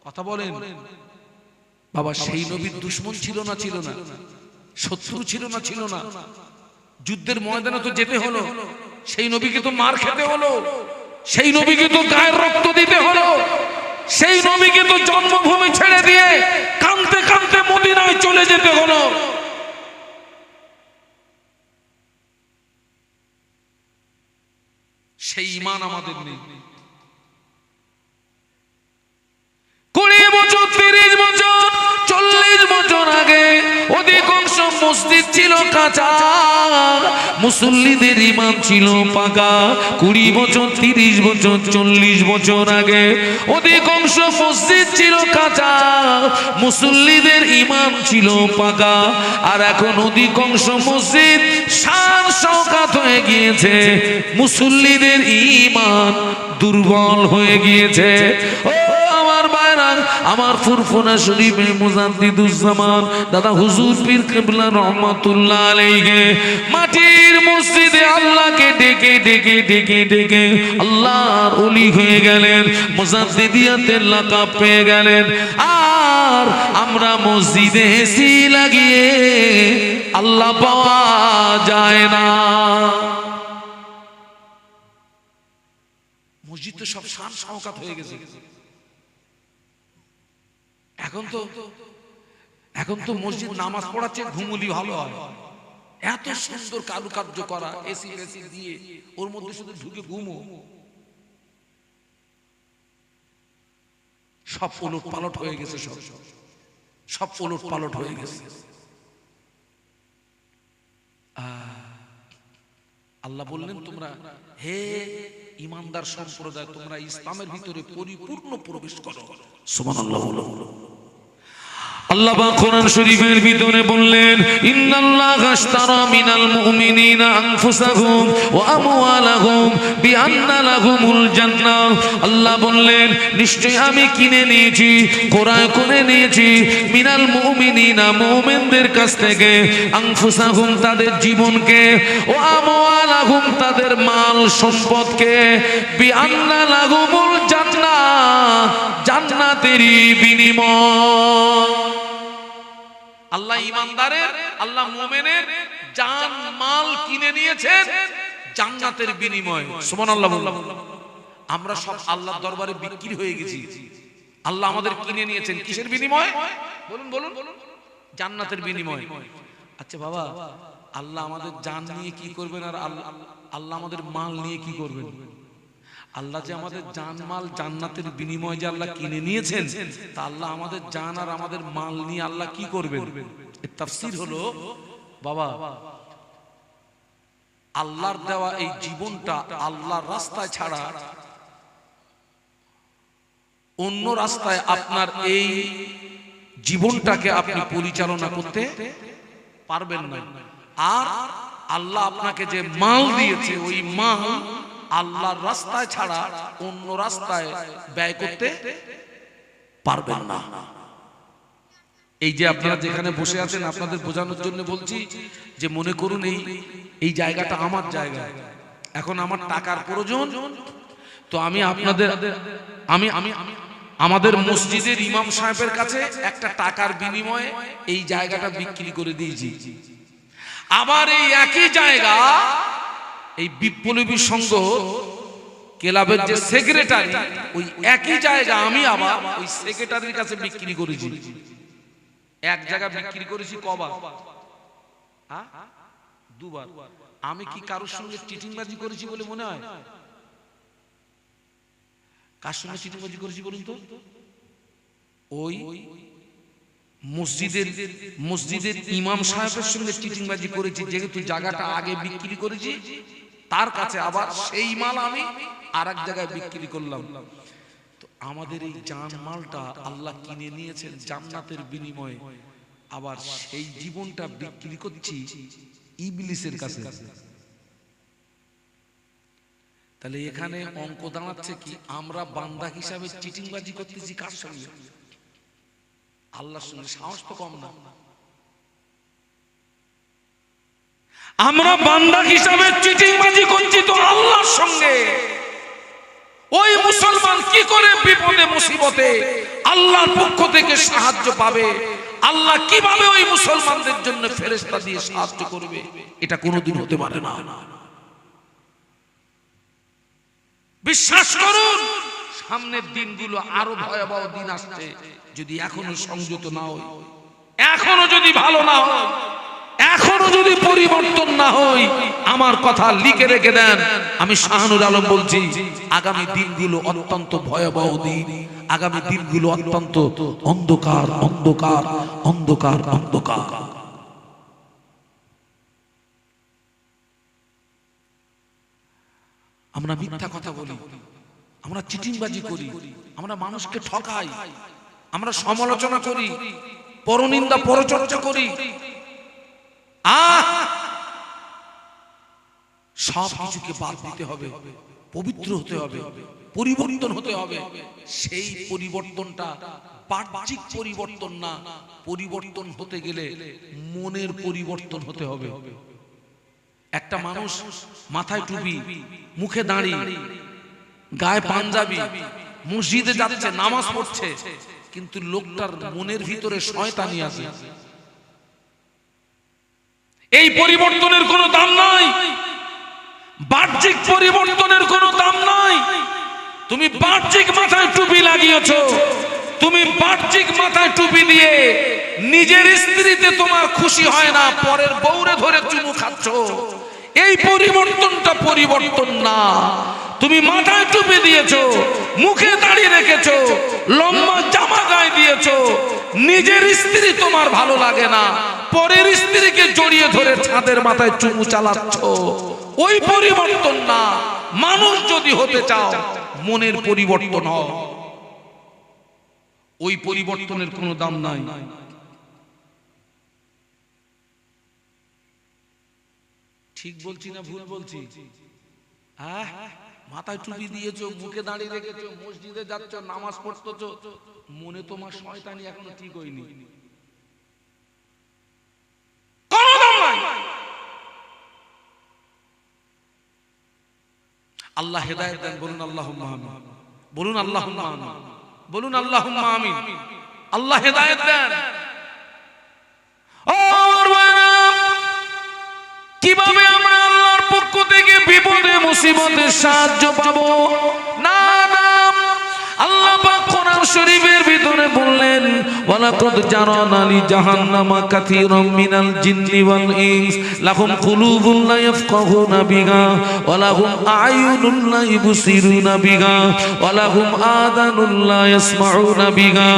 কথা বলেন বাবা। সেই নবীর দুশমন ছিল না? ছিল না? শত্রু ছিল না? ছিল না? যুদ্ধের ময়দানে তো যেতে হলো, সেই নবীকে তো মার খেতে হলো, সেই নবীকে তো গায়ের রক্ত দিতে হলো, সেই নবীকে তো জন্মভূমি ছেড়ে দিয়ে কাঁদতে কাঁদতে মদিনায় চলে যেতে হলো। সেই ঈমান আমাদের নেই। 20 বছর, 30 বছর, 40 বছর আগে অধিকাংশ মসজিদ ছিল কাঁচা, মুসল্লিদের ঈমান ছিল পাকা। 20 বছর, 30 বছর, 40 বছর আগে অধিকাংশ মসজিদ ছিল কাঁচা, মুসল্লিদের ঈমান ছিল পাকা। আর এখন অধিকাংশ মসজিদ শান শওকাত হয়ে গিয়েছে, মুসল্লিদের ঈমান দুর্বল হয়ে গিয়েছে। আমার ফুরফুরা শরীফের মুজাদ্দিদুজ্জামান দাদা হুজুর পীর কিবলা রহমাতুল্লাহ আলাইহি মাটির মসজিদে আল্লাহকে ডেকে ডেকে ডেকে ডেকে আল্লাহর ওলি হয়ে গেলেন, মুজাদ্দিদিয়াতের লাকাব পেয়ে গেলেন। আর আমরা মসজিদে এসি লাগিয়ে আল্লাহ পাওয়া যায় না। মসজিদ তো সব শান শওকাত হয়ে গেছে। এখন তো মসজিদ নামাজ পড়াচ্ছে ঘুমুলি ভালো হয়, এত সুন্দর কারুকার্য করা, এসি এসি দিয়ে ওর মধ্যে শুধু ঢুকে ঘুমো। সব ওলট পালট হয়ে গেছে, সব ওলট পালট হয়ে গেছে। আল্লাহ বললেন, তোমরা হে ঈমানদার সম্প্রদায়, তোমরা ইসলামের ভিতরে পরিপূর্ণ প্রবেশ করো। সুবহানাল্লাহ। আল্লাহ পাক কোরআন শরীফের ভিতরে বললেন, ইন্নাল্লাহা আশতারা মিনাল মুমিনিনা আনফুসাহুম ওয়া আমওয়ালাহুম বিআন্না লাহুমুল জান্নাহ। আল্লাহ বললেন, নিশ্চয় আমি কিনে নিয়েছি, ক্রয় করে নিয়েছি, মিনাল মুমিনিনা মুমিনদের কাছ থেকে, আনফুসাহুম তাদের জীবনকে, ওয়া আমওয়ালাহুম তাদের মাল সম্পদকে, বিআন্না লাহুমুল জান্নাহ জান্নাতেরই বিনিময়। আল্লাহ ঈমানদারের, আল্লাহ মুমিনের জান মাল কিনে নিয়েছেন জান্নাতের বিনিময়ে। সুবহানাল্লাহ। আমরা সব আল্লাহর দরবারে বিক্রি হয়ে গেছি, আল্লাহ আমাদের কিনে নিয়েছেন কিসের বিনিময়ে? বলুন বলুন। জান্নাতের বিনিময়ে। আচ্ছা বাবা, আল্লাহ আমাদের জান নিয়ে কি করবেন আর আল্লাহ আমাদের মাল নিয়ে কি করবেন? আল্লাহ যে আমাদের জান মাল জান্নাতের বিনিময়ে যে আল্লাহ কিনে নিয়েছেন, তা আল্লাহ আমাদের জান আর আমাদের মাল নিয়ে আল্লাহ কি করবেন? এর তাফসীর হলো, বাবা আল্লাহর দেওয়া এই জীবনটা আল্লাহর রাস্তায় ছাড়া অন্য রাস্তায় আপনার এই জীবনটাকে আপনি পরিচালনা করতে পারবেন না। আর আল্লাহ আপনাকে যে মাল দিয়েছে, ওই মাল আল্লাহর রাস্তায় ছাড়া অন্য রাস্তায় ব্যয় করতে পারবেন না। এই যে আপনারা যেখানে বসে আছেন, আপনাদের বোঝানোর জন্য বলছি যে মনে করুন এই জায়গাটা আমার জায়গা, এখন আমার টাকার প্রয়োজন, তো আমি আপনাদের আমাদের মসজিদের ইমাম সাহেবের কাছে একটা টাকার বিনিময়ে এই জায়গাটা বিক্রি করে দিয়েছি। আবার এই একই জায়গা এই বিপ্লবী সংঘ ক্লাবের যে সেক্রেটারি, ওই একই জায়গা আমি আবার ওই সেক্রেটারির কাছে বিক্রি করেছি। এক জায়গা বিক্রি করেছি কবার? দুবার। আমি কি কারোর সঙ্গে চিটিংবাজি করেছি বলে মনে হয়? কার সঙ্গে চিটিংবাজি করেছি বলুন তো? ওই মসজিদের ইমাম সাহেবের সঙ্গে চিটিংবাজি করেছি, যেহেতু জায়গাটা আগে বিক্রি করেছি, তার কাছে আবার সেই মাল আমি আর এক জায়গায় বিক্রি করলাম। তো আমাদের এই জান মালটা আল্লাহ কিনে নিয়েছেন জান্নাতের বিনিময়ে। আবার সেই জীবনটা বিক্রি করছি ইবলিসের কাছে। তাহলে এখানে অঙ্ক দাঁড়াচ্ছে কি, আমরা বান্দা হিসাবে চিটিংবাজি করতেছি কার সঙ্গে? আল্লাহর সঙ্গে। সাহস তো কম না। আমরা বান্দা হিসাবে চিটিংবাজি করছি তো আল্লাহর সঙ্গে। ওই মুসলমান কি করে বিপদে মুসিবতে আল্লাহর পক্ষ থেকে সাহায্য পাবে? আল্লাহ কিভাবে ওই মুসলমানদের জন্য ফেরেশতা দিয়ে সাহায্য করবে? এটা কোনোদিন হতে পারে না। বিশ্বাস করুন, সামনের দিনগুলো আরো ভয়াবহ দিন আসছে। যদি এখনো সংযত না হই, এখনো যদি ভালো না হয়, এখনো যদি পরিবর্তন না হয়, আমার কথা লিখে রেখে দেন। আমি শাহানুর আলম বলছি, আগামী দিনগুলো অত্যন্ত ভয়াবহ দিন। আগামী দিনগুলো অত্যন্ত অন্ধকার অন্ধকার অন্ধকার অন্ধকার। আমরা মিথ্যা কথা বলি, আমরা চিটিংবাজি করি, আমরা মানুষকে ঠকাই, আমরা সমালোচনা করি, পরনিন্দা পরচর্চা করি। সব কিছুকে বাদ দিতে হবে, পবিত্র হতে হবে, পরিবর্তন হতে হবে। সেই পরিবর্তনটা বাহ্যিক পরিবর্তন না, পরিবর্তন হতে গেলে মনের পরিবর্তন হতে হবে। একটা মানুষ মাথায় টুপি, মুখে দাড়ি, গায়ে পাঞ্জাবি, মসজিদে যাচ্ছে, নামাজ পড়ছে, কিন্তু লোকটার মনের ভিতরে শয়তানি আছে। এই পরিবর্তনের কোনো দাম নাই, বাহ্যিক পরিবর্তনের কোনো দাম নাই। তুমি বাহ্যিক মাথায় টুপি লাগিয়েছো, তুমি বাহ্যিক মাথায় টুপি দিয়ে নিজের স্ত্রীতে তোমার খুশি হয় না, পরের বউরে ধরে চুমু খাচ্ছ। এই পরিবর্তনটা পরিবর্তন না। তুমি মাথায় টুপি দিয়েছো, মুখে দাঁড়িয়ে রেখেছো, লম্বা জামা গায়ে দিয়েছো, নিজের স্ত্রী তোমার ভালো লাগে না, পরের স্ত্রীকে জড়িয়ে ধরে ছাদের মাথায় চুমু চালাচ্ছ। ওই পরিবর্তন না। মানুষ যদি হতে চাও, মনের পরিবর্তন হও। ওই পরিবর্তনের কোনো দাম নাই। ঠিক বলছি না ভুল বলছি? মাথায় টুপি দিয়েছো, মুখে দাঁড়িয়ে রেখেছো, মসজিদে যাচ্ছ, নামাজ পড়তেছো, মনে তোমার শয়তানি এখনো ঠিক হয়নি। কোনো দাম নাই। আল্লাহ হেদায়েত দেন, বলুন আল্লাহুম্মা আমিন, বলুন আল্লাহুম্মা আমিন, বলুন আল্লাহুম্মা আমিন। আল্লাহ হেদায়েত দেন। কিভাবে আমরা আল্লাহর পক্ষ থেকে বিপদে মুসিবতে সাহায্য পাবো? না না, আল্লাহ পাক কোরআন শরীফের ভিতরে বললেন, ওয়ালাকাদ জারানা লি জাহান্নামা কাসীরাম মিনাল জিন্নি ওয়াল ইনস লাহুম কুলুবুন লা ইয়াফকাহুনা বিহা ওয়া লাহুম আ'য়ুনুন লা ইবসিরুনা বিহা ওয়া লাহুম আযানুন লা ইয়াসমাউনা বিহা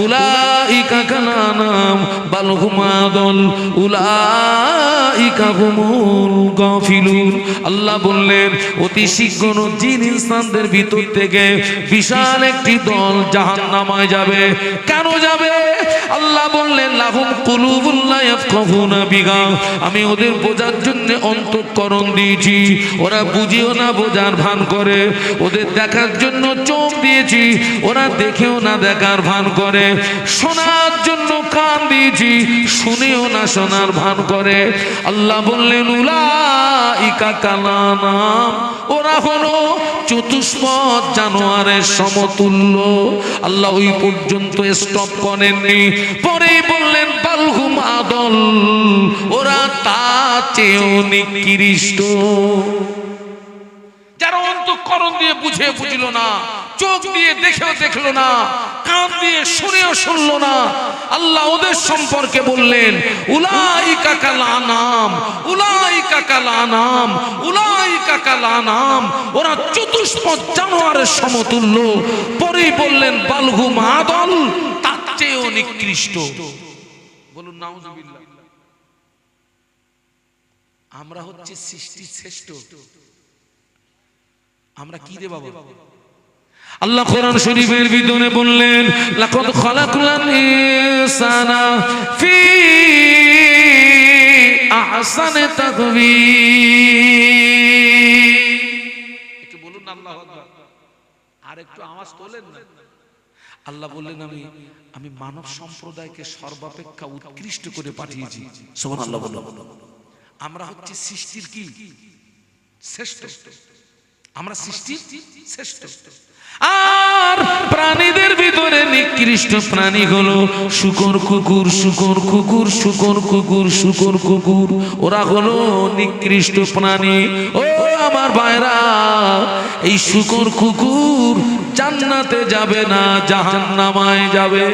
উলাইকা কালানাম বাল হুম আদাল উলাইকা হুমুল গাফিলুন। আল্লাহ বললেন, অতি শীঘ্র জিন ইনসানদের ভিতর থেকে বিশাল একটি দল জাহান্নামে যাবে। কেন যাবে? আল্লাহ বললেন, লাহুম কুলুবুন লা ইয়াফকাহুনা বিহা, আমি ওদের বোঝার জন্য অন্তঃকরণ দিয়েছি, ওরা বুঝেও না বোঝার ভান করে। ওদের দেখার জন্য চোখ দিয়েছি, ওরা দেখেও না দেখার ভান করে। শোনার জন্য কান দিয়েছি, শুনেও না শোনার ভান করে। আল্লাহ বললেন, উলাইকা কালানাম, ওরা হলো চতুষ্পদ জানোয়ারের সমতুল্য। আল্লাহ ওই পর্যন্ত স্টপ করেননি, পরেই বললেন বালহুম আদল, ওরা তার চেয়েও নিকৃষ্ট। যারা অন্তঃকরণ দিয়ে বুঝে বুঝলো না, চোখ দিয়ে দেখেও দেখলো না, কান দিয়ে শুনেও শুনলো না, আল্লাহ ওদের সম্পর্কে বললেন উলাইকা কাল আনাম, উলাইকা কাল আনাম, উলাইকা কাল আনাম, ওরা চতুষ্পদ জানোয়ারের সমতুল্য। পরেই বললেন বালহুম আদল, তার চেয়েও নিকৃষ্ট। বলুন নাউজুবিল্লাহ। আমরা হচ্ছে সৃষ্টির শ্রেষ্ঠ। আমরা কি রে বাবা? আল্লাহ কোরআন শরীফের ভিতরে বললেন লাকাদ খালাকনাল ইনসানা ফি আহসানি তাকওয়িম। একটু বলুন না আল্লাহু আকবার, আর একটু আওয়াজ তোলেন না। আল্লাহ বললেন আমি মানব সম্প্রদায়কে সর্বাপেক্ষা উৎকৃষ্ট করে পাঠিয়েছি। সুবহানাল্লাহ বলুন। আমরা হচ্ছে সৃষ্টির কি শ্রেষ্ঠ, আমরা সৃষ্টির শ্রেষ্ঠ। আর প্রাণীদের ভিতরে নিকৃষ্ট প্রাণী হলো শূকর কুকুর, শূকর কুকুর, শূকর কুকুর, শূকর কুকুর, ওরা হলো নিকৃষ্ট প্রাণী। ও আমার ভাইরা, এই শূকর কুকুর জান্নাতে যাবে না, জাহান্নামায় যাবে।